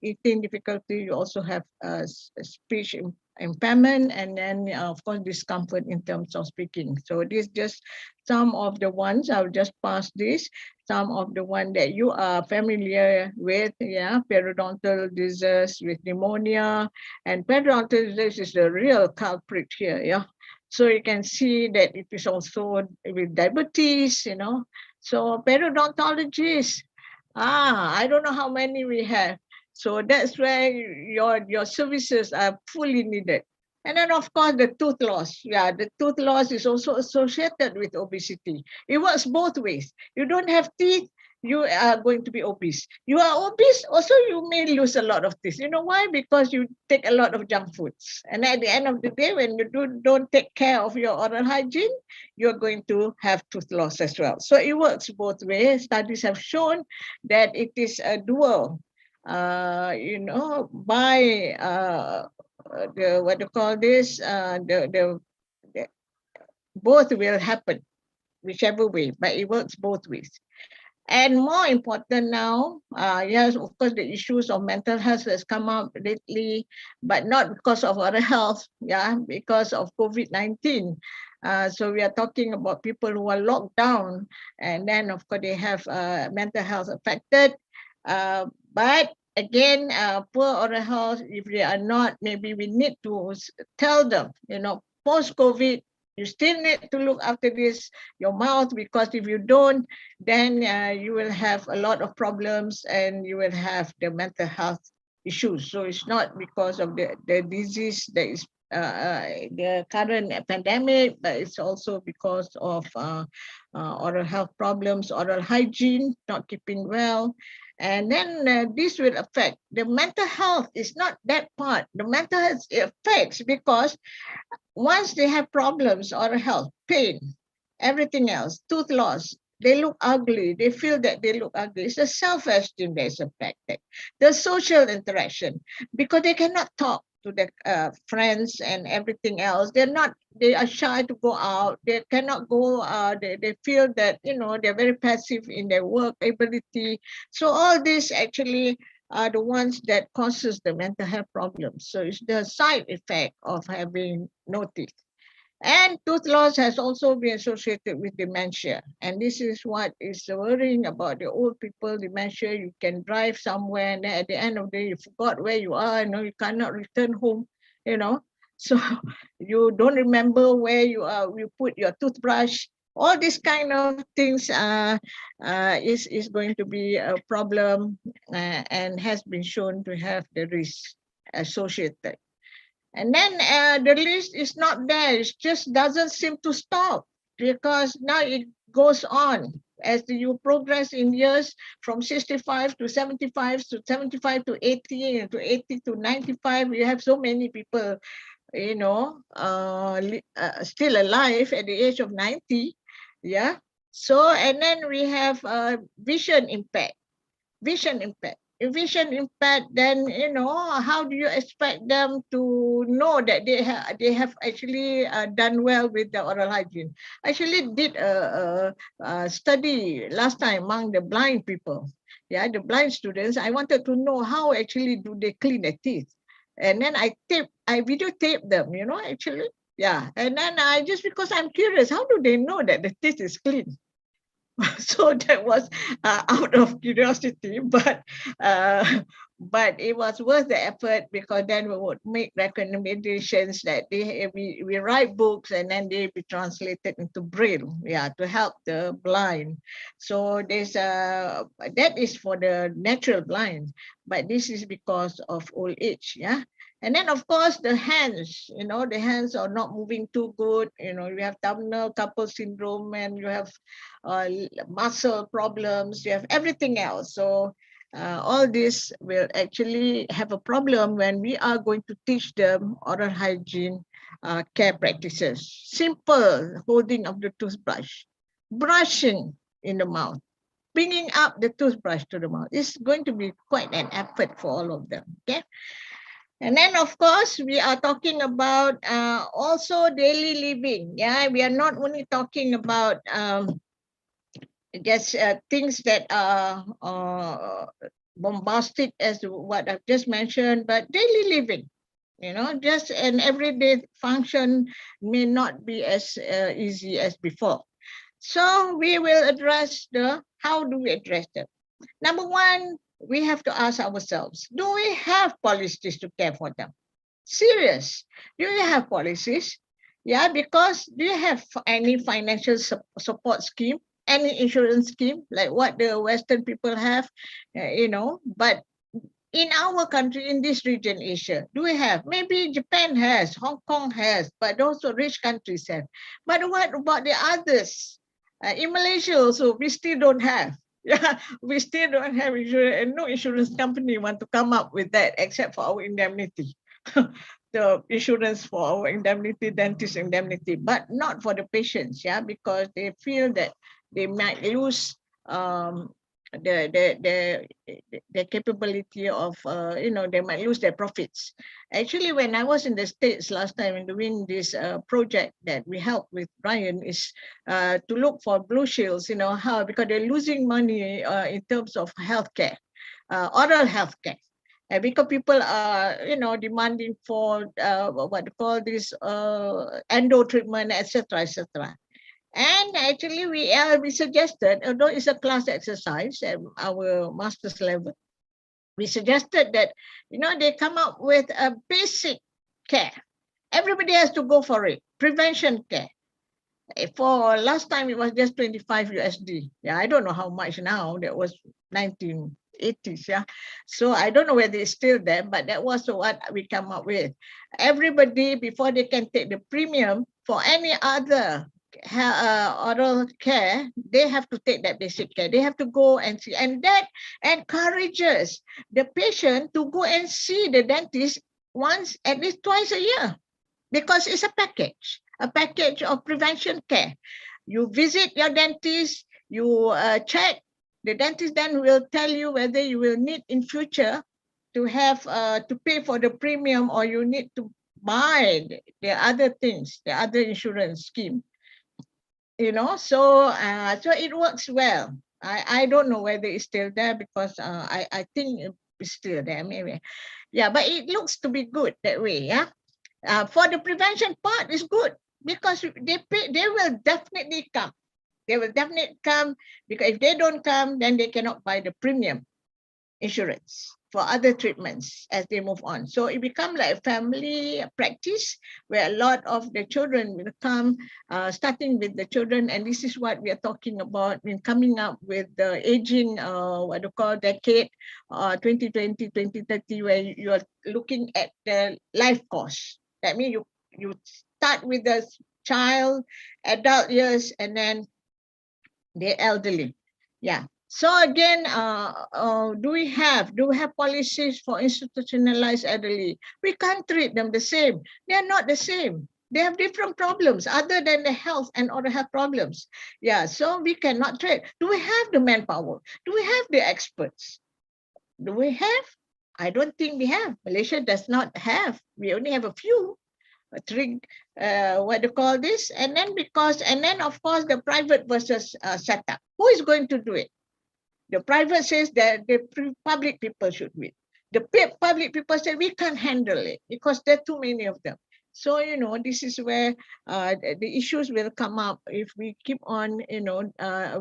Speaker 4: eating difficulty. You also have speech impairment, and then of course discomfort in terms of speaking. So this just some of the ones. I'll just pass this. Some of the one that you are familiar with, yeah, periodontal disease with pneumonia, and periodontal disease is the real culprit here, yeah. So you can see that it is also with diabetes, So periodontologists I don't know how many we have. So that's where your services are fully needed. And then of course the tooth loss. Yeah, the tooth loss is also associated with obesity. It works both ways. You don't have teeth, you are going to be obese. You are obese, also you may lose a lot of teeth. You know why? Because you take a lot of junk foods. And at the end of the day, when you don't take care of your oral hygiene, you're going to have tooth loss as well. So it works both ways. Studies have shown that it is a dual, by the what do you call this? The both will happen, whichever way, but it works both ways. And more important now, yes, of course, the issues of mental health has come up lately, but not because of our health, yeah, because of COVID-19. So we are talking about people who are locked down, and then of course they have mental health affected. But again, poor oral health, if they are not, maybe we need to tell them, post-COVID, you still need to look after your mouth, because if you don't, then you will have a lot of problems and you will have the mental health issues. So it's not because of the disease that is the current pandemic, but it's also because of oral health problems, oral hygiene, not keeping well. And then this will affect the mental health. Is not that part. The mental health affects because once they have problems, oral health, pain, everything else, tooth loss, they look ugly. They feel that they look ugly. It's the self-esteem that is affected. The social interaction, because they cannot talk to their friends and everything else. They are shy to go out. They cannot go, they feel that, they're very passive in their work ability. So all this actually are the ones that causes the mental health problems. So it's the side effect of having no teeth. And tooth loss has also been associated with dementia. And this is what is worrying about the old people, dementia. You can drive somewhere and then at the end of the day, you forgot where you are, you cannot return home, you know. So you don't remember where you are, you put your toothbrush. All these kind of things is going to be a problem and has been shown to have the risk associated. And then the list is not there. It just doesn't seem to stop because now it goes on. As you progress in years from 65 to 75 to 75 to 80 and to 80 to 95, you have so many people, still alive at the age of 90. Yeah. So, and then we have vision impact. Vision impact, then how do you expect them to know that they have actually done well with the oral hygiene? Actually did a study last time among the blind people, yeah, the blind students. I wanted to know how actually do they clean their teeth, and then I videotape them, actually. Yeah, and then I just, because I'm curious, how do they know that the teeth is clean? So that was out of curiosity, but it was worth the effort, because then we would make recommendations that we write books and then they be translated into Braille, yeah, to help the blind. So there's that is for the natural blind, but this is because of old age, yeah. And then, of course, the hands, the hands are not moving too good. You have terminal carpal syndrome and you have muscle problems, you have everything else. So all this will actually have a problem when we are going to teach them oral hygiene care practices. Simple holding of the toothbrush, brushing in the mouth, bringing up the toothbrush to the mouth. It's going to be quite an effort for all of them, okay? And then, of course, we are talking about also daily living. Yeah, we are not only talking about just things that are bombastic as what I've just mentioned, but daily living, just an everyday function may not be as easy as before. So we will address how do we address them? Number one, we have to ask ourselves, do we have policies to care for them? Serious. Do you have policies? Yeah, because do you have any financial support scheme? any insurance scheme like what the Western people have, but in our country, in this region, Asia, do we have? Maybe Japan has, Hong Kong has, but also rich countries have. But what about the others? In Malaysia also, we still don't have. Yeah, we still don't have insurance, and no insurance company want to come up with that except for our indemnity. The insurance for our indemnity, dentist indemnity, but not for the patients, yeah, because they feel that they might lose the capability of, they might lose their profits. Actually, when I was in the States last time and doing this project that we helped with Ryan is to look for blue shields, how, because they're losing money in terms of healthcare, oral healthcare. And because people are, demanding for what they call this endo treatment, etc., etc. And actually, we suggested, although it's a class exercise at our master's level, we suggested that, they come up with a basic care. Everybody has to go for it. Prevention care. For last time, it was just 25 USD. Yeah, I don't know how much now. That was 1980s. Yeah, so I don't know whether it's still there, but that was what we come up with. Everybody, before they can take the premium for any other oral care, they have to take that basic care. They have to go and see, and that encourages the patient to go and see the dentist once, at least twice a year, because it's a package of prevention care. You visit your dentist, you check. The dentist then will tell you whether you will need in future to have to pay for the premium, or you need to buy the other things, the other insurance scheme. So it works well. I don't know whether it's still there, because I think it's still there maybe. Yeah, but it looks to be good that way. Yeah, for the prevention part is good, because they will definitely come. They will definitely come, because if they don't come, then they cannot buy the premium insurance for other treatments as they move on. So it becomes like a family practice where a lot of the children will come, starting with the children. And this is what we are talking about in coming up with the aging, what do you call, decade, 2020, 2030, where you are looking at the life course. That means you start with the child, adult years, and then the elderly. Yeah. So again, do we have policies for institutionalized elderly? We can't treat them the same. They are not the same. They have different problems other than the health and other health problems. Yeah, so we cannot treat. Do we have the manpower? Do we have the experts? Do we have? I don't think we have. Malaysia does not have. We only have a few. Three, what do you call this? And then of course the private versus setup. Who is going to do it? The private says that the public people should do it. The public people say we can't handle it because there are too many of them. So, this is where the issues will come up if we keep on,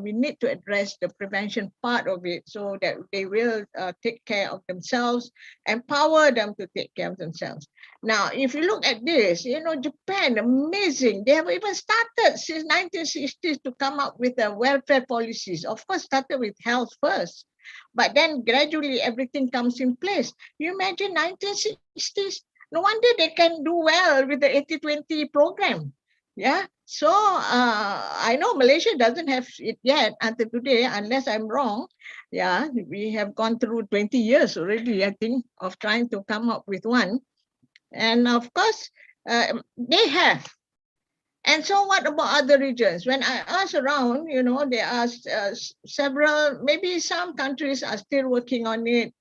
Speaker 4: we need to address the prevention part of it so that they will take care of themselves, empower them to take care of themselves. Now, if you look at this, Japan, amazing. They have even started since 1960s to come up with welfare policies. Of course, started with health first, but then gradually everything comes in place. You imagine 1960s? No wonder they can do well with the 80-20 program. Yeah. So I know Malaysia doesn't have it yet until today, unless I'm wrong. Yeah, we have gone through 20 years already, I think, of trying to come up with one. And of course, they have. And so what about other regions? When I ask around, they asked several, maybe some countries are still working on it.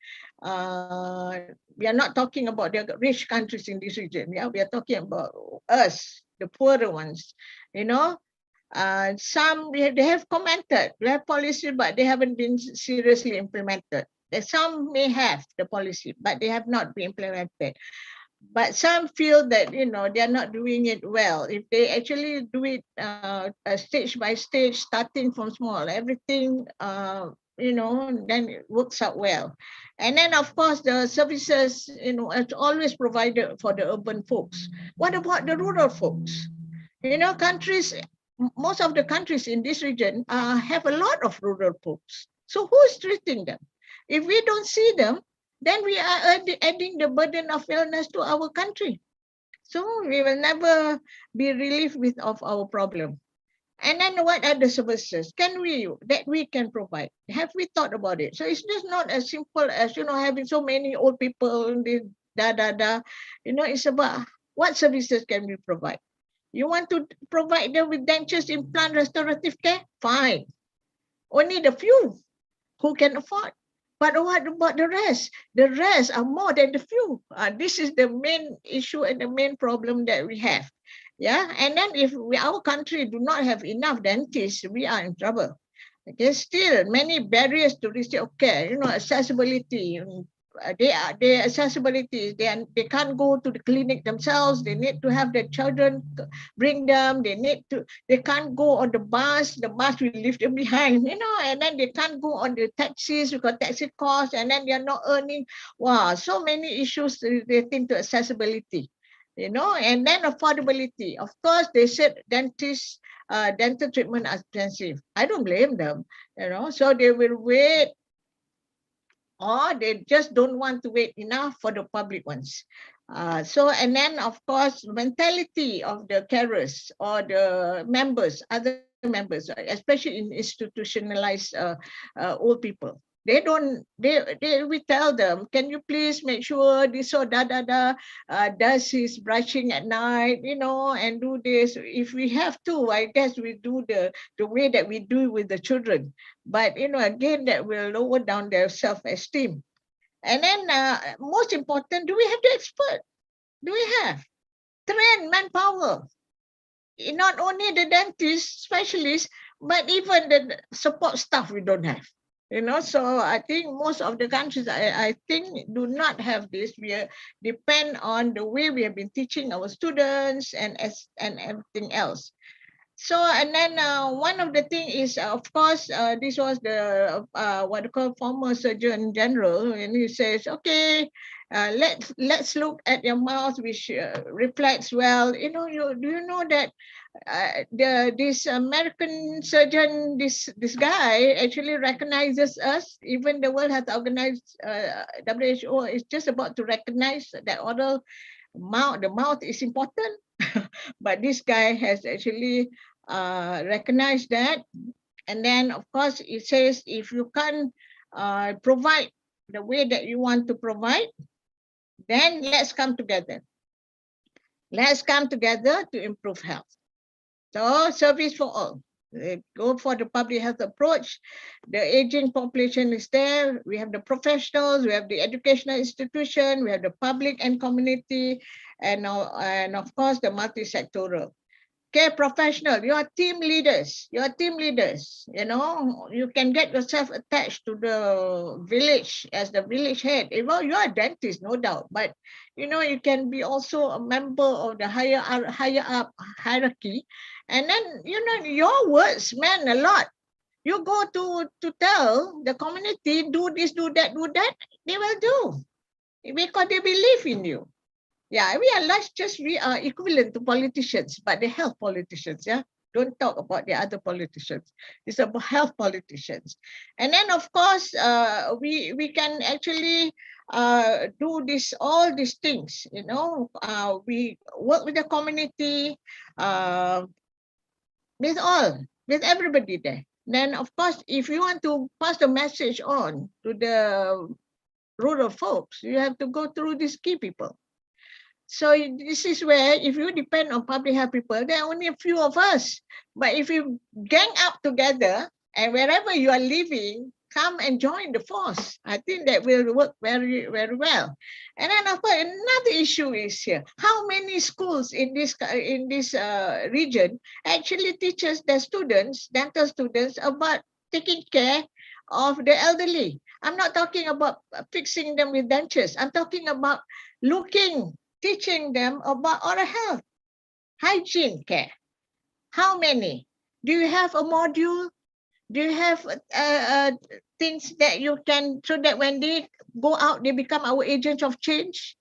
Speaker 4: We are not talking about the rich countries in this region. Yeah, we are talking about us, the poorer ones. Some they have commented, we have policy, but they haven't been seriously implemented. Some may have the policy, but they have not been implemented. But some feel that they are not doing it well. If they actually do it stage by stage, starting from small, everything then it works out well. And then of course the services it's always provided for the urban folks. What about the rural folks? Countries most of the countries in this region have a lot of rural folks. So who's treating them? If we don't see them, then we are adding the burden of illness to our country. So we will never be relieved of our problem. And then what are the services that we can provide? Have we thought about it? So it's just not as simple as, having so many old people, it's about what services can we provide? You want to provide them with dentures, implant, restorative care? Fine. Only the few who can afford. But what about the rest? The rest are more than the few. This is the main issue and the main problem that we have. Yeah, and then if our country do not have enough dentists, we are in trouble. Okay, still many barriers to receive care. Accessibility. Their accessibility. They can't go to the clinic themselves. They need to have their children bring them. They can't go on the bus. The bus will leave them behind. And then they can't go on the taxis because taxi costs, and then they are not earning. Wow, so many issues relating to accessibility. And then affordability. Of course, they said dental treatment are expensive. I don't blame them. So they will wait, or they just don't want to wait enough for the public ones. And then of course, mentality of the carers or the other members, especially in institutionalized old people. We tell them, can you please make sure this or does his brushing at night, and do this. If we have to, I guess we do the way that we do with the children. But, again, that will lower down their self-esteem. And then most important, do we have the expert? Do we have trained manpower? Not only the dentist specialists, but even the support staff we don't have. So I think most of the countries, I think, do not have this. We depend on the way we have been teaching our students and everything else. So, and then one of the thing is, of course, this was the what you call former Surgeon General, and he says, okay, let's look at your mouth, which reflects well. Do you know that this American surgeon, this guy actually recognizes us. Even the World Health Organization, WHO, is just about to recognize that oral mouth. The mouth is important, but this guy has actually recognized that. And then, of course, it says if you can't provide the way that you want to provide, then let's come together. Let's come together to improve health. So, service for all. Go for the public health approach. The aging population is there. We have the professionals, we have the educational institution, we have the public and community, and of course the multi-sectoral. Care professional, you are team leaders. You can get yourself attached to the village as the village head. Well, you are a dentist, no doubt, but you can be also a member of the higher up hierarchy. And then, your words meant a lot. You go to tell the community, do this, do that, they will do, because they believe in you. Yeah, we are equivalent to politicians, but the health politicians, yeah? Don't talk about the other politicians. It's about health politicians. And then, of course, we can actually do all these things, we work with the community, with everybody there. Then, of course, if you want to pass the message on to the rural folks, you have to go through these key people. So this is where, if you depend on public health people, there are only a few of us. But if you gang up together, and wherever you are living, come and join the force. I think that will work very, very well. And then, of course, another issue is here: how many schools in this region actually teaches their students, dental students, about taking care of the elderly? I'm not talking about fixing them with dentures. I'm talking about teaching them about oral health, hygiene care. How many? Do you have a module? Do you have things that you can, so that when they go out, they become our agents of change?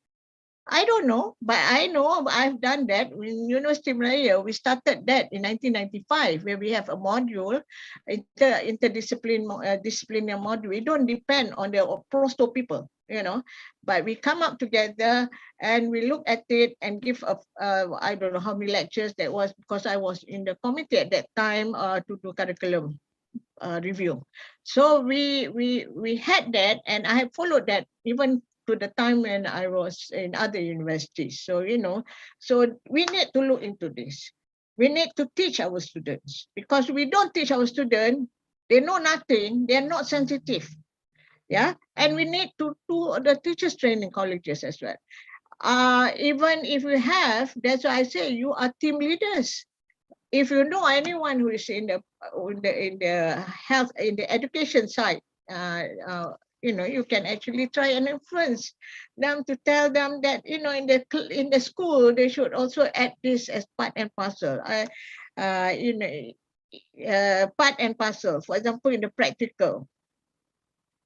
Speaker 4: I don't know, but I know I've done that in University of Malaya. We started that in 1995, where we have a module, interdisciplinary module. We don't depend on the prosto people, but we come up together and we look at it and give I don't know how many lectures that was, because I was in the committee at that time to do curriculum review. So we had that, and I have followed that even to the time when I was in other universities. So so we need to look into this. We need to teach our students, because we don't teach our students, they know nothing, they're not sensitive. Yeah, and we need to do the teachers training colleges as well. Even if we have, that's why I say you are team leaders. If you know anyone who is in the health, in the education side, you can actually try and influence them to tell them that in the school they should also add this as part and parcel. Part and parcel. For example, in the practical,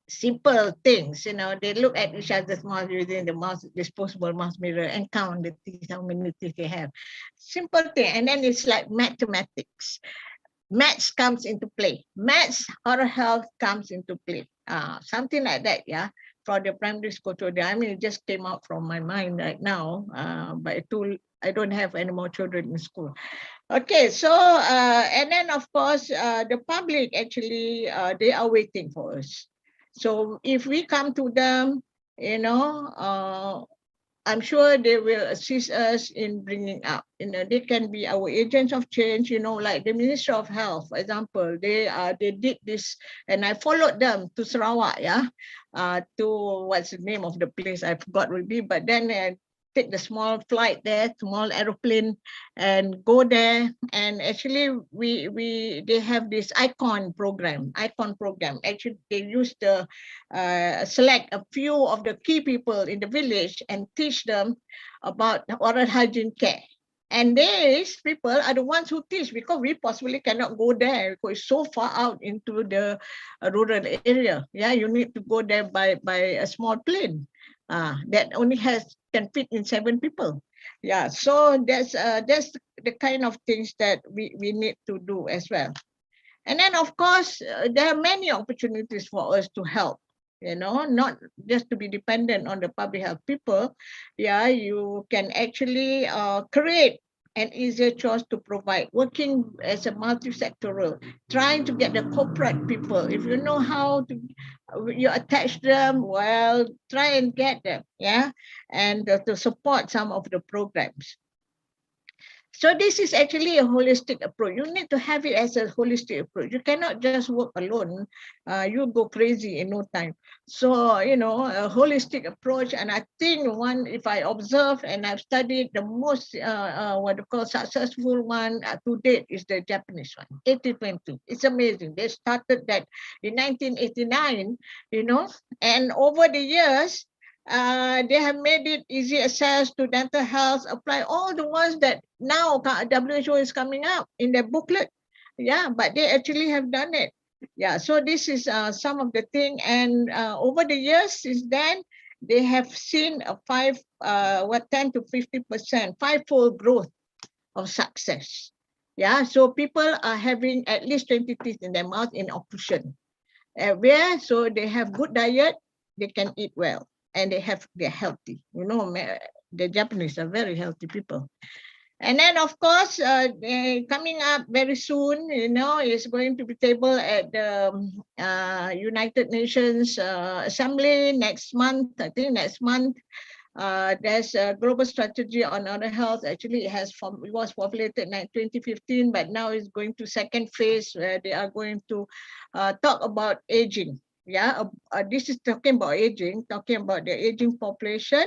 Speaker 4: simple things, they look at each other's mouth using the mouth, disposable mouth mirror, and count the teeth, how many teeth they have. Simple thing. And then it's like mathematics. Maths comes into play. Maths, oral health comes into play. Something like that, yeah. For the primary school children. I mean, it just came out from my mind right now, but I don't have any more children in school. Okay, so and then of course the public actually they are waiting for us. So if we come to them, I'm sure they will assist us in bringing up. They can be our agents of change. Like the Minister of Health, for example, they did this, and I followed them to Sarawak, yeah, to what's the name of the place? I forgot already. But then take the small flight there, small aeroplane, and go there. And actually, they have this icon program. Actually, they use the select a few of the key people in the village and teach them about oral hygiene care. And these people are the ones who teach, because we possibly cannot go there because it's so far out into the rural area. Yeah, you need to go there by a small plane that only can fit in 7 people. Yeah, so that's the kind of things that we need to do as well. And then, of course, there are many opportunities for us to help, not just to be dependent on the public health people. Yeah, you can actually create an easier choice to provide, working as a multi-sectoral, trying to get the corporate people. If you know how to, you attach them, well, try and get them, yeah, and to support some of the programs. So this is actually a holistic approach. You need to have it as a holistic approach. You cannot just work alone. You go crazy in no time. So, a holistic approach. And I think if I observe and I've studied, the most, what you call successful one to date is the Japanese one, 80-20. It's amazing. They started that in 1989, and over the years, they have made it easy access to dental health, apply all the ones that now WHO is coming up in their booklet. Yeah, but they actually have done it. Yeah, so this is some of the thing. And over the years since then, they have seen a 10 to 50%, fivefold growth of success. Yeah, so people are having at least 20 teeth in their mouth in occlusion. So they have good diet, they can eat well, and they're healthy. The Japanese are very healthy people. And then, of course, coming up very soon, is going to be tabled at the United Nations Assembly next month. I think next month. There's a global strategy on oral health. Actually, it was formulated in 2015, but now it's going to second phase where they are going to talk about aging. Yeah, this is talking about aging, talking about the aging population,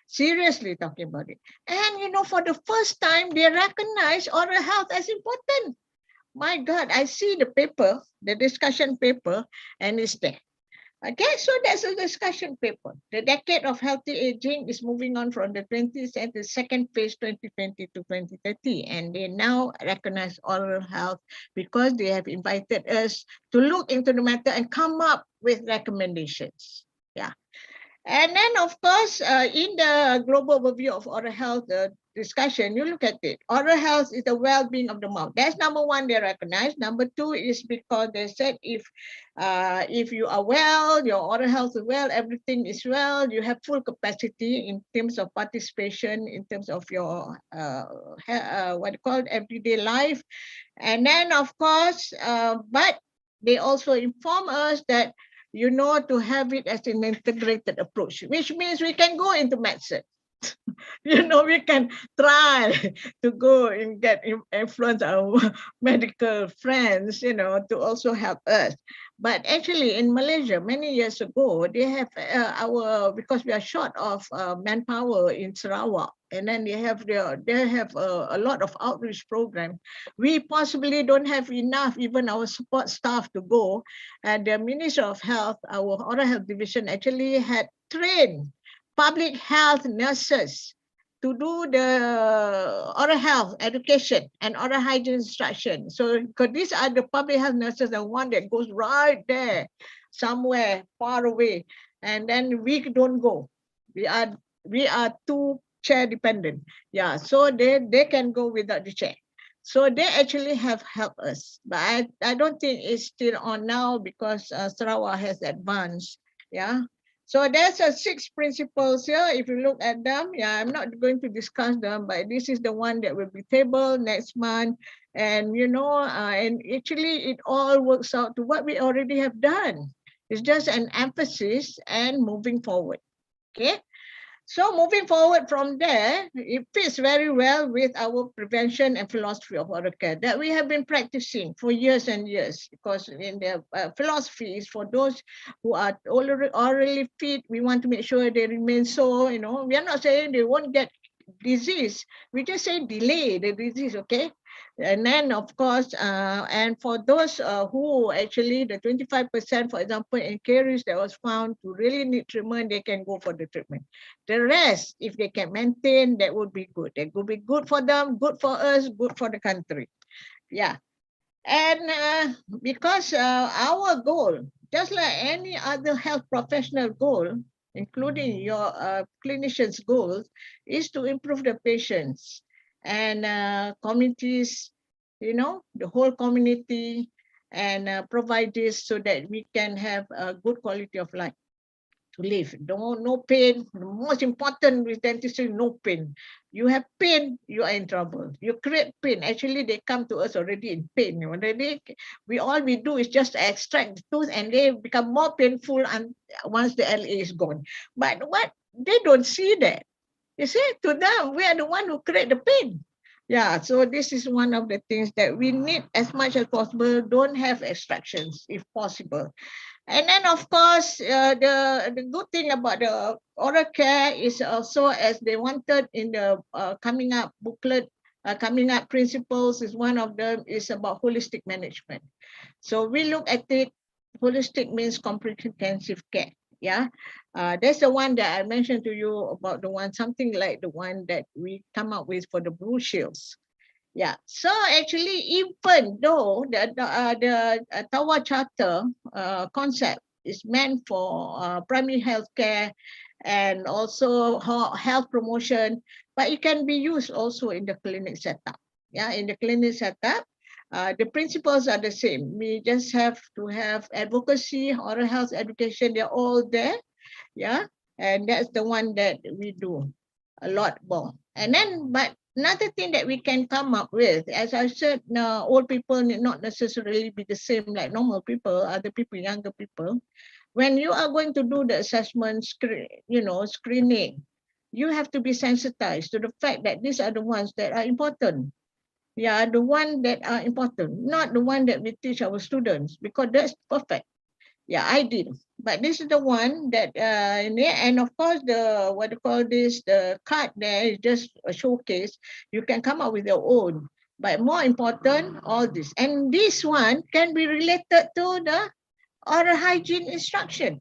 Speaker 4: seriously talking about it. And, for the first time, they recognize oral health as important. My God, I see the paper, the discussion paper, and it's there. Okay, so that's a discussion paper. The decade of healthy aging is moving on from the 20th and the second phase 2020 to 2030. And they now recognize oral health because they have invited us to look into the matter and come up with recommendations. Yeah. And then, of course, in the global overview of oral health discussion, you look at it. Oral health is the well-being of the mouth. That's number one they recognize. Number two is because they said if you are well, your oral health is well, everything is well, you have full capacity in terms of participation, in terms of your what you call everyday life. And then, of course, but they also inform us that to have it as an integrated approach, which means we can go into medicine. We can try to go and get influence our medical friends, to also help us. But actually, in Malaysia, many years ago, they have because we are short of manpower in Sarawak, and then they have a lot of outreach program. We possibly don't have enough, even our support staff to go. And the Ministry of Health, our oral health division, actually had trained public health nurses to do the oral health education and oral hygiene instruction. So, because these are the public health nurses, the one that goes right there, somewhere far away, and then we don't go. We are too chair dependent. Yeah, so they can go without the chair. So they actually have helped us, but I don't think it's still on now because Sarawak has advanced. Yeah, so there's 6 principles here. If you look at them, I'm not going to discuss them, but this is the one that will be tabled next month. And and actually it all works out to what we already have done. It's just an emphasis and moving forward. Okay. So moving forward from there, it fits very well with our prevention and philosophy of oral care that we have been practicing for years and years. Because in the philosophy is for those who are orally fit, we want to make sure they remain so. We are not saying they won't get disease. We just say delay the disease, okay? And then, of course, and for those who actually, the 25%, for example, in caries that was found to really need treatment, they can go for the treatment. The rest, if they can maintain, that would be good. That would be good for them, good for us, good for the country. Yeah. And because our goal, just like any other health professional goal, including your clinician's goals, is to improve the patients and communities, the whole community, and provide this so that we can have a good quality of life to live. No pain. The most important with dentistry, no pain. You have pain, you are in trouble. You create pain. Actually, they come to us already in pain. All we do is just extract the tooth, and they become more painful once the LA is gone. But what they don't see that. You see, to them, we are the one who create the pain. Yeah, so this is one of the things that we need as much as possible. Don't have extractions if possible. And then, of course, the good thing about the oral care is also, as they wanted in the coming up booklet, coming up principles is one of them is about holistic management. So we look at it, holistic means comprehensive care. Yeah, that's the one that I mentioned to you about something like the one that we come up with for the Blue Shields. Yeah, so actually, even though the Tawa Charter concept is meant for primary health care and also health promotion, but it can be used also in the clinic setup. Yeah, in the clinic setup, the principles are the same. We just have to have advocacy, oral health education, they're all there. Yeah, and that's the one that we do a lot more. And then, but another thing that we can come up with, as I said, old people need not necessarily be the same like normal people, other people, younger people. When you are going to do the assessment, screening, you have to be sensitized to the fact that these are the ones that are important. Yeah, the one that are important, not the one that we teach our students, because that's perfect. Yeah, I did. But this is the one that, and of course, the card there is just a showcase. You can come up with your own. But more important, all this. And this one can be related to the oral hygiene instruction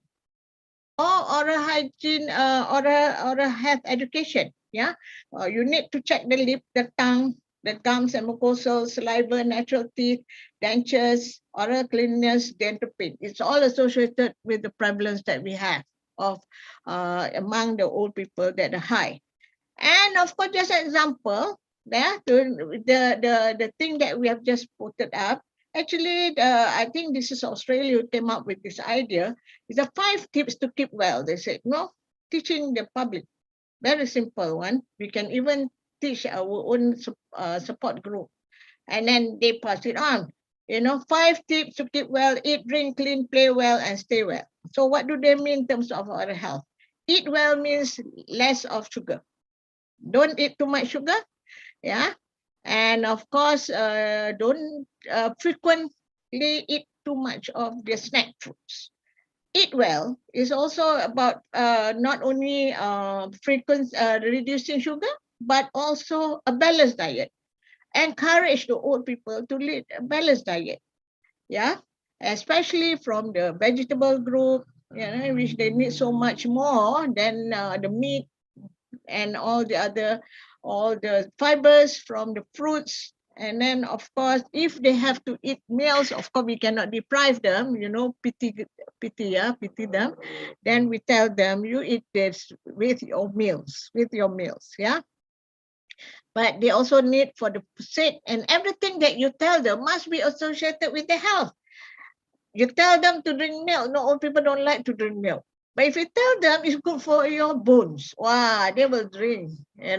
Speaker 4: or oral hygiene, oral health education. Yeah, you need to check the lip, the tongue, the gums and mucosal, saliva, natural teeth, dentures, oral cleanliness, dental pain. It's all associated with the prevalence that we have. of among the old people that are high. And of course, just an example, the thing that we have just put it up. Actually, I think this is Australia who came up with this idea. Is the 5 tips to keep well. They said, no, teaching the public. Very simple one. We can even teach our own support group. And then they pass it on. 5 tips to keep well: eat, drink, clean, play well, and stay well. So what do they mean in terms of our health? Eat well means less of sugar. Don't eat too much sugar, yeah. And of course, don't frequently eat too much of the snack foods. Eat well is also about not only frequent reducing sugar, but also a balanced diet. Encourage the old people to lead a balanced diet, yeah, especially from the vegetable group, which they need so much more than the meat and all the fibers from the fruits. And then, of course, if they have to eat meals, of course, we cannot deprive them, pity them. Then we tell them, you eat this with your meals, yeah. But they also need for the sake, and everything that you tell them must be associated with the health. You tell them to drink milk. No, all people don't like to drink milk. But if you tell them it's good for your bones, wow, they will drink. They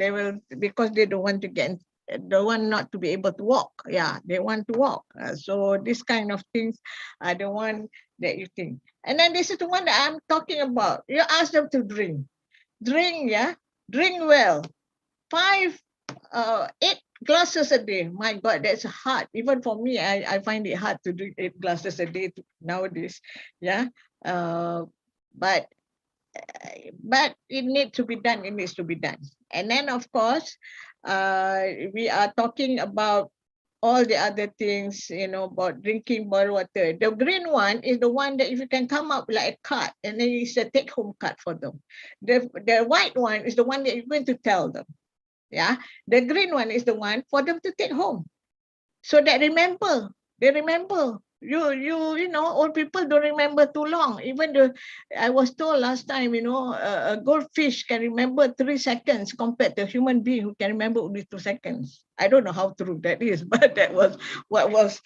Speaker 4: will, because they don't want to not to be able to walk. Yeah, they want to walk. So this kind of things are the one that you think. And then this is the one that I'm talking about. You ask them to drink. Drink, yeah. Drink well. 8 glasses a day. My God, that's hard. Even for me, I find it hard to drink 8 glasses a day nowadays. Yeah. But it needs to be done. It needs to be done. And then, of course, we are talking about all the other things, about drinking more water. The green one is the one that if you can come up like a card, and then it's a take-home card for them. The white one is the one that you're going to tell them. Yeah, the green one is the one for them to take home, so that they remember. Old people don't remember too long. Even I was told last time, a goldfish can remember 3 seconds compared to a human being who can remember only 2 seconds. I don't know how true that is, but that was what was,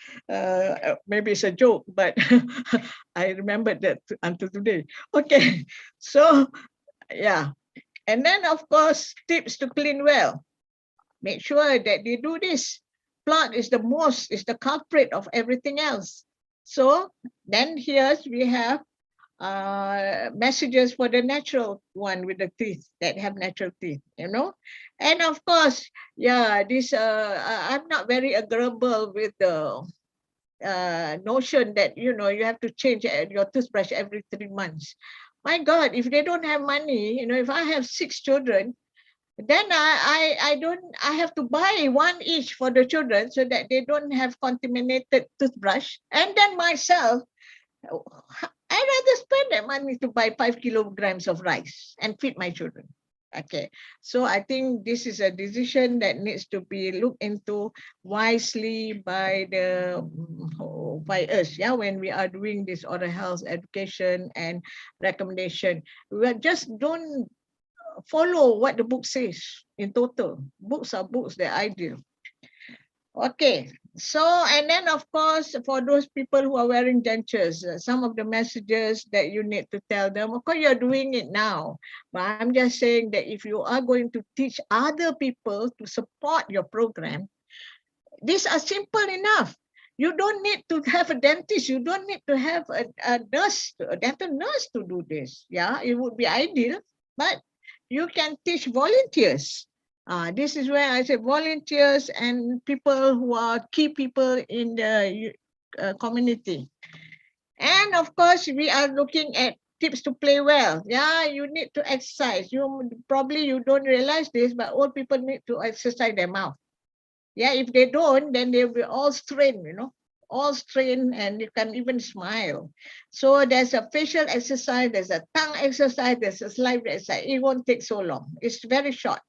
Speaker 4: maybe it's a joke, but I remembered that until today. Okay, so yeah. And then, of course, tips to clean well. Make sure that they do this. Plot is the culprit of everything else. So then here we have messages for the natural one with the teeth, that have natural teeth, And of course, yeah, this I'm not very agreeable with the notion that, you have to change your toothbrush every 3 months. My God, if they don't have money, if I have 6 children, then I have to buy one each for the children so that they don't have contaminated toothbrush. And then myself, I rather spend that money to buy 5 kilograms of rice and feed my children. Okay, so I think this is a decision that needs to be looked into wisely by us, yeah, when we are doing this oral health education and recommendation. We just don't follow what the book says in total. Books are books, they're ideal. Okay, so, and then of course, for those people who are wearing dentures, some of the messages that you need to tell them, of course, you're doing it now. But I'm just saying that if you are going to teach other people to support your program, these are simple enough. You don't need to have a dentist. You don't need to have a nurse, a dental nurse to do this. Yeah, it would be ideal, but you can teach volunteers. This is where I say volunteers and people who are key people in the community. And of course, we are looking at tips to play well. Yeah, you need to exercise. You don't realize this, but old people need to exercise their mouth. Yeah, if they don't, then they'll be all strained, all strained, and you can even smile. So there's a facial exercise, there's a tongue exercise, there's a saliva exercise. It won't take so long. It's very short.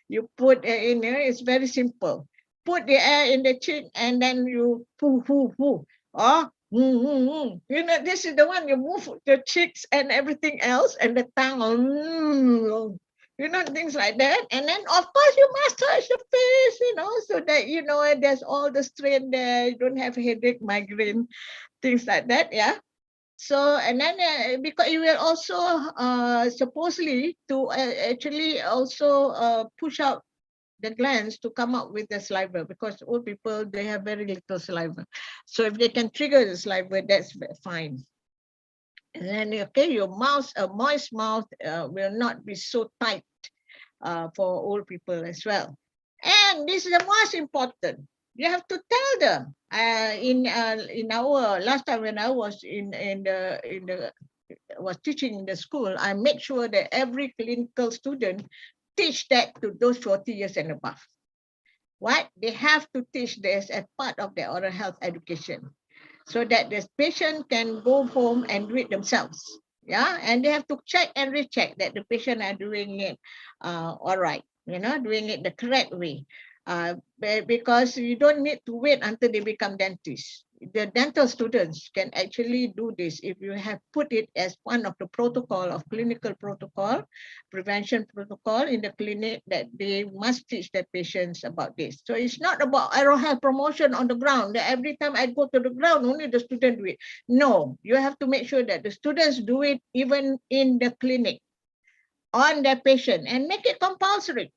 Speaker 4: You put in there, it's very simple. Put the air in the chin and then you poo, poo, poo. Or You know, this is the one you move the cheeks and everything else, and the tongue, you know, things like that. And then, of course, you massage the face, you know, so that, you know, there's all the strain there. You don't have headache, migraine, things like that. Yeah. So, and then because you will also supposedly to actually also push out the glands to come up with the saliva, because old people, they have very little saliva. So if they can trigger the saliva, that's fine. And then, okay, your mouth, a moist mouth will not be so tight for old people as well. And this is the most important. You have to tell them. In our last time when I was in the was teaching in the school, I make sure that every clinical student teach that to those 40 years and above. What? They have to teach this as part of their oral health education, so that the patient can go home and do it themselves. Yeah, and they have to check and recheck that the patient are doing it all right, you know, doing it the correct way. Because you don't need to wait until they become dentists. The dental students can actually do this if you have put it as one of the protocol of clinical protocol, prevention protocol in the clinic, that they must teach their patients about this. So it's not about oral health promotion on the ground, that every time I go to the ground, only the student do it. No, you have to make sure that the students do it even in the clinic on their patient, and make it compulsory.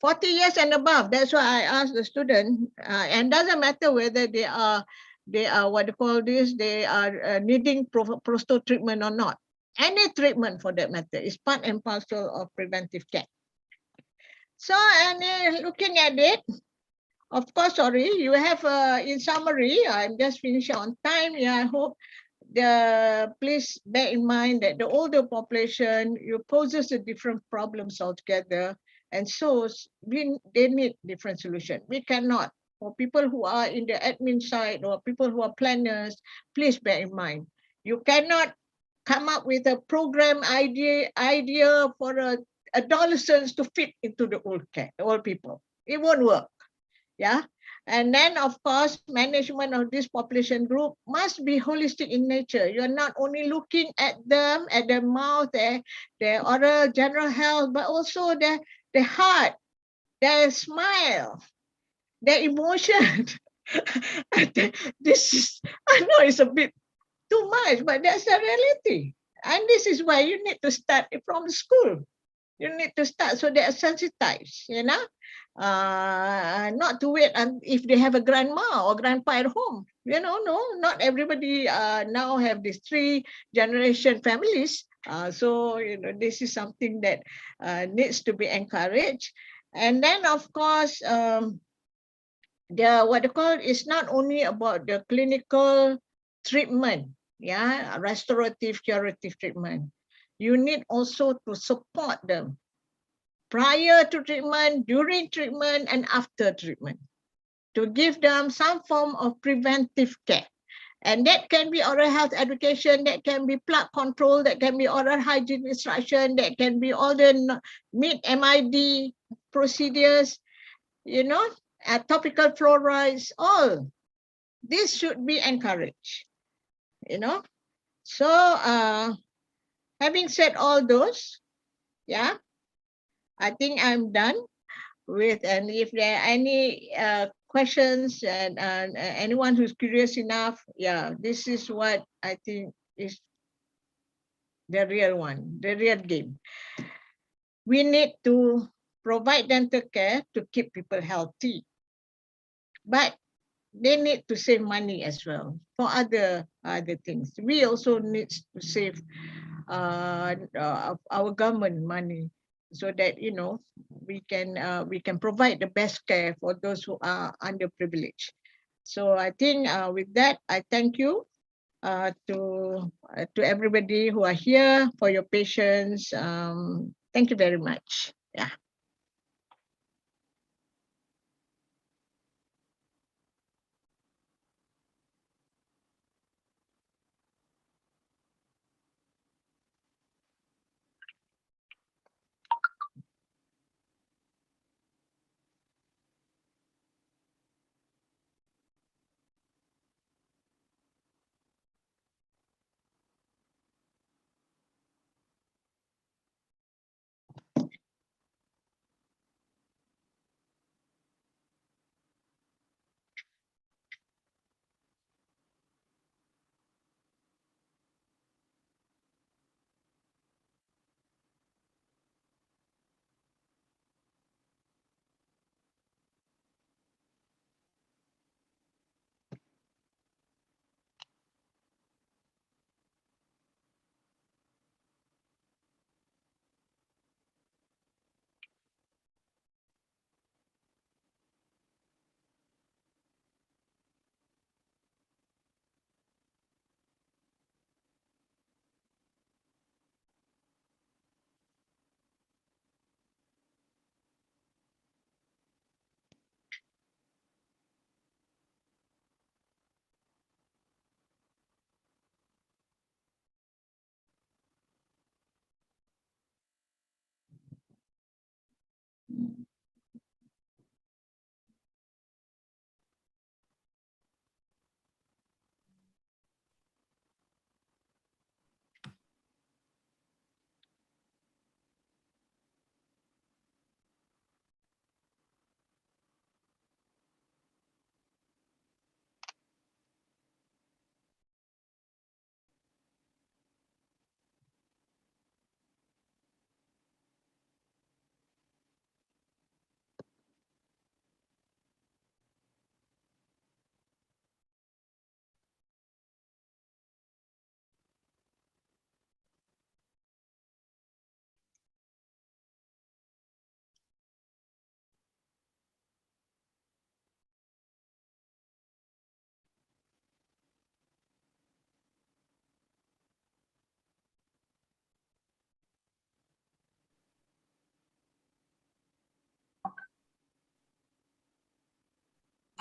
Speaker 4: 40 years and above. That's why I asked the student, and doesn't matter whether they are what they call this, they are needing prosto treatment or not. Any treatment for that matter is part and parcel of preventive care. So, and looking at it, of course, sorry, you have in summary, I'm just finishing on time. Yeah, I hope please bear in mind that the older population, you poses a different problems altogether. And so they need different solution. We cannot, for people who are in the admin side or people who are planners, please bear in mind, you cannot come up with a program idea for adolescents to fit into the old people. It won't work. Yeah. And then, of course, management of this population group must be holistic in nature. You're not only looking at them, at their mouth, their oral general health, but also their heart, their smile, their emotion. This is, I know it's a bit too much, but that's the reality. And this is why you need to start from school. You need to start so they are sensitized, you know, not to wait if they have a grandma or grandpa at home. You know, no, not everybody now have these 3-generation families. So, you know, this is something that needs to be encouraged. And then, of course, what they call is not only about the clinical treatment, yeah, restorative, curative treatment. You need also to support them prior to treatment, during treatment, and after treatment, to give them some form of preventive care. And that can be oral health education, that can be plaque control, that can be oral hygiene instruction, that can be all the meet MID procedures, you know, topical fluorides, all. This should be encouraged, you know. So having said all those, yeah, I think I'm done with. And if there are any questions, and anyone who's curious enough, yeah, this is what I think is the real one, the real game. We need to provide dental care to keep people healthy, but they need to save money as well for other things. We also need to save our government money, so that, you know, we can provide the best care for those who are underprivileged. So I think with that, I thank you to everybody who are here for your patience. Thank you very much. Yeah.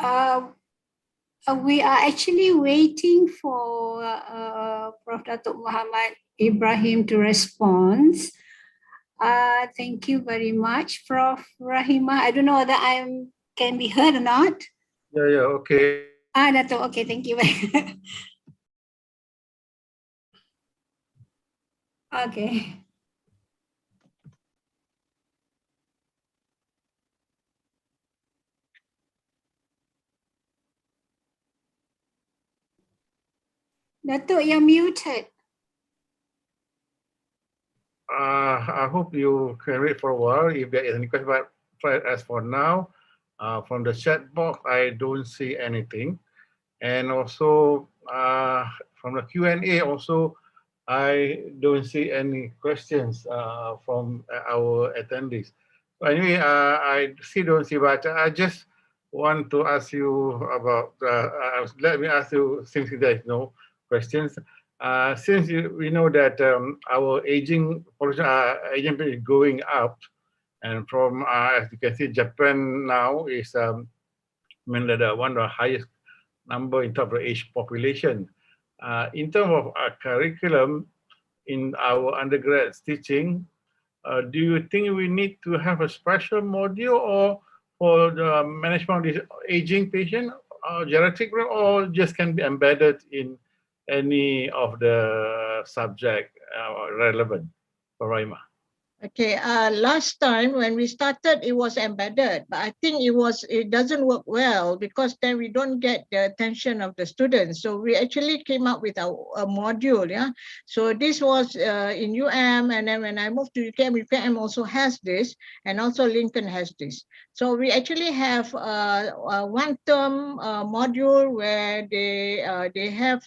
Speaker 5: We are actually waiting for Prof. Datuk Muhammad Ibrahim to respond. Thank you very much, Prof. Rahimah. I don't know whether I can be heard or not.
Speaker 3: Yeah, okay.
Speaker 5: Datuk, okay, thank you very much. Okay. Datuk, you're muted.
Speaker 3: I hope you can wait for a while if there is any question. But as for now, from the chat box, I don't see anything. And also from the Q&A also, I don't see any questions from our attendees. So anyway, I still don't see, but I just want to ask you about, let me ask you, since there is no questions, since we know that our aging population is going up, and from, as you can see, Japan now is one of the highest number in terms of age population. In terms of curriculum in our undergrad teaching, do you think we need to have a special module or for the management of this aging patient, geriatric, or just can be embedded in any of the subject relevant for Rahimah?
Speaker 4: Okay, last time when we started, it was embedded, but I think it doesn't work well because then we don't get the attention of the students. So we actually came up with a module, yeah. So this was in UM, and then when I moved to UKM also has this, and also Lincoln has this. So we actually have a one-term module where they have,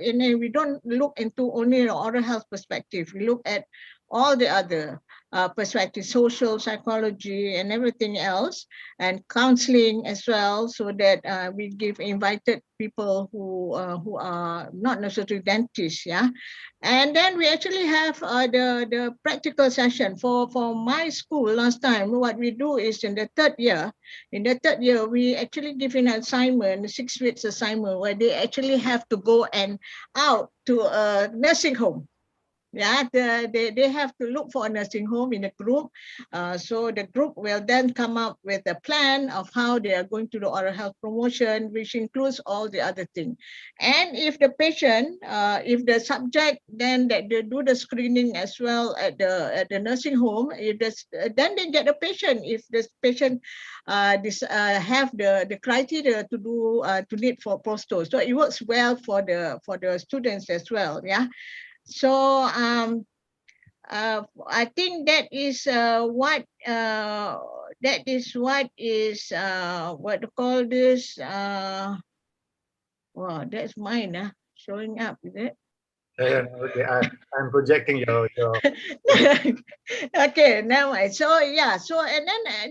Speaker 4: we don't look into only the oral health perspective. We look at all the other perspective, social psychology and everything else, and counseling as well, so that we give invited people who are not necessarily dentists, yeah. And then we actually have the practical session for my school. Last time, what we do is in the third year, we actually give an assignment, 6 weeks assignment, where they actually have to go and out to a nursing home. Yeah, they have to look for a nursing home in a group. So the group will then come up with a plan of how they are going to do oral health promotion, which includes all the other things. And if the patient, if the subject, then that they do the screening as well at the nursing home. If then they get a patient. If this patient have the criteria to do to need for prosto, so it works well for the students as well. Yeah. So I think that is what what to call this. Wow, that's mine. Showing up, is it?
Speaker 3: Yeah, okay. I'm projecting your.
Speaker 4: Okay, now so yeah, so and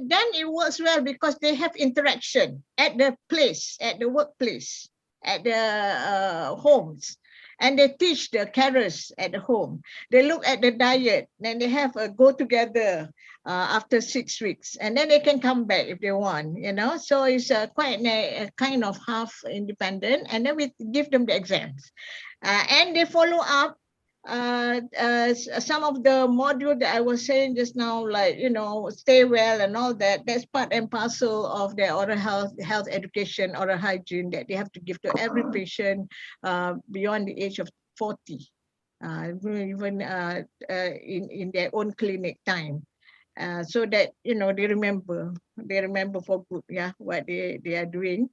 Speaker 4: then it works well because they have interaction at the place, at the workplace, at the homes. And they teach the carers at the home. They look at the diet, then they have a go together after 6 weeks, and then they can come back if they want, So it's quite a kind of half independent, and then we give them the exams, and they follow up. Some of the module that I was saying just now, like stay well and all that, that's part and parcel of their oral health education, oral hygiene that they have to give to every patient beyond the age of 40, even in their own clinic time, so that they remember for good, yeah, what they are doing.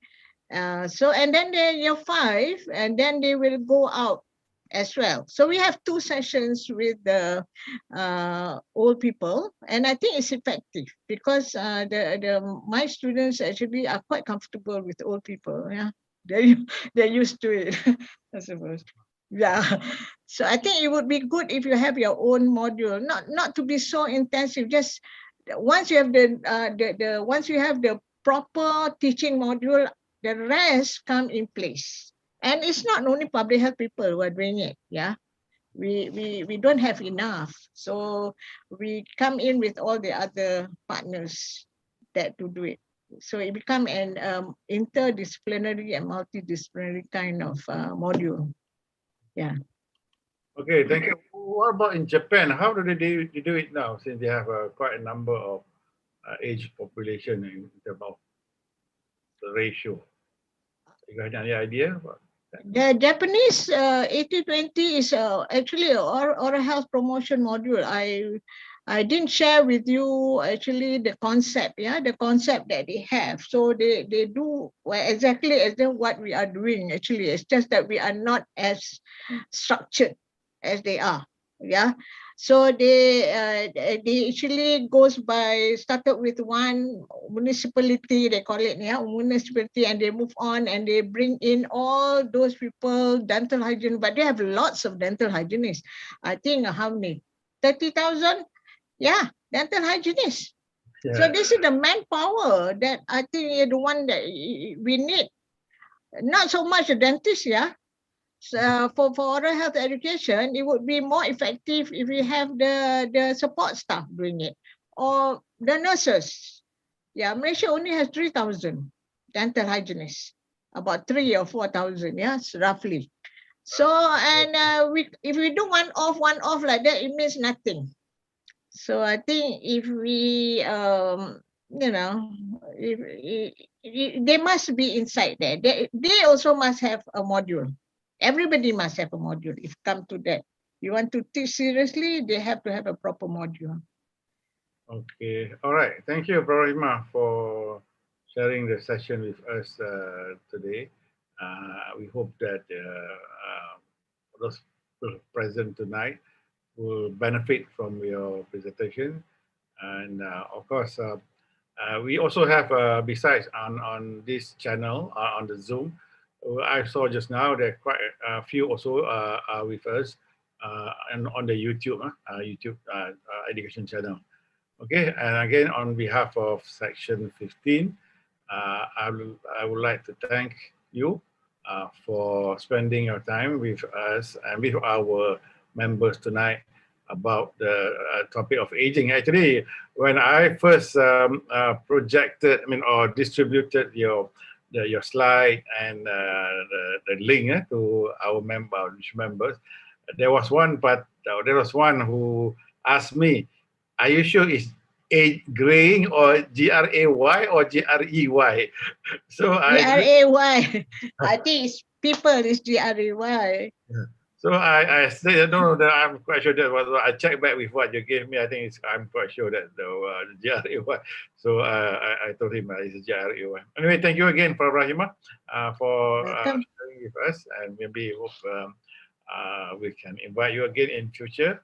Speaker 4: So and then they're year 5, and then they will go out as well. So we have 2 sessions with the old people, and I think it's effective because my students actually are quite comfortable with old people. Yeah, they're used to it, I suppose. Yeah, so I think it would be good if you have your own module, not to be so intensive. Just once you have once you have the proper teaching module, the rest come in place. And it's not only public health people who are doing it, yeah. We don't have enough. So we come in with all the other partners that to do it. So it become an interdisciplinary and multidisciplinary kind of module. Yeah.
Speaker 3: Okay, thank you. What about in Japan? How do they do it now, since they have quite a number of age population in terms of the ratio? You got any idea about that?
Speaker 4: The Japanese 80/20 is actually oral health promotion module. I didn't share with you actually the concept, yeah, the concept that they have. So they do exactly as what we are doing actually. It's just that we are not as structured as they are, yeah. So they actually goes by, started with one municipality, they call it, yeah, municipality, and they move on and they bring in all those people, dental hygiene, but they have lots of dental hygienists. I think how many? 30,000? Yeah, dental hygienists. So
Speaker 3: Yeah.
Speaker 4: this is the manpower that I think is the one that we need. Not so much a dentist, yeah. So for oral health education, it would be more effective if we have the support staff doing it, or the nurses. Yeah, Malaysia only has 3,000 dental hygienists, about 3 or 4,000, yes, roughly. So, and if we do one off like that, it means nothing. So I think if we, you know, they must be inside there. They also must have a module. Everybody must have a module. If come to that, you want to teach seriously, they have to have a proper module.
Speaker 3: Okay. All right. Thank you, Rahimah, for sharing the session with us today. We hope that those present tonight will benefit from your presentation. And of course, we also have, besides on this channel, on the Zoom, I saw just now that quite a few also are with us and on the YouTube education channel. Okay, and again, on behalf of Section 15, I would like to thank you for spending your time with us and with our members tonight about the topic of aging. Actually, when I first projected, or distributed your slide and the link to our members, there was one, there was one who asked me, "Are you sure it's graying or GRAY or GREY?" So
Speaker 4: GRAY. I think it's people is GRAY.
Speaker 3: So I said, no, I'm quite sure that was. I checked back with what you gave me. I think I'm quite sure that the GREY. So I told him it's GREY. Anyway, thank you again for Rahimah for sharing with us, and maybe hope we can invite you again in future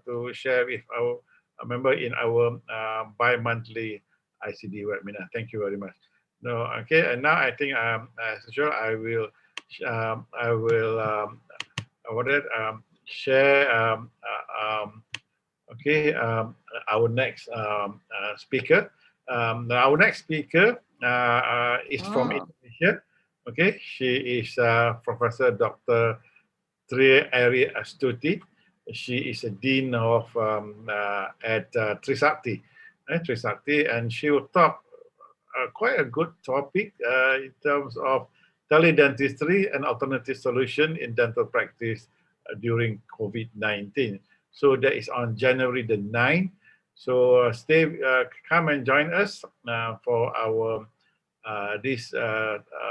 Speaker 3: to share with our member in our bi-monthly ICD webinar. Thank you very much. No, okay, and now I think as usual I will share our next speaker. Our next speaker is from Indonesia. Okay, she is Professor Dr. Tri Astuti. She is a dean of at Trisakti, and she will talk quite a good topic in terms of teledentistry and alternative solution in dental practice during COVID-19. So that is on January the 9th. So come and join us for our this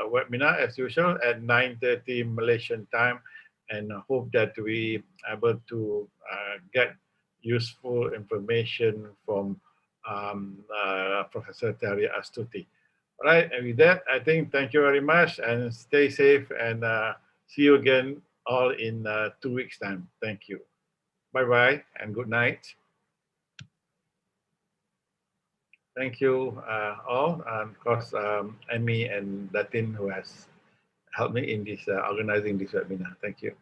Speaker 3: webinar as usual at 9:30 Malaysian time, and hope that we able to get useful information from Professor Terry Astuti. All right, and with that, I think thank you very much and stay safe, and see you again all in 2 weeks' time. Thank you. Bye-bye and good night. Thank you all, and of course, Amy and Latin, who has helped me in this organizing this webinar. Thank you.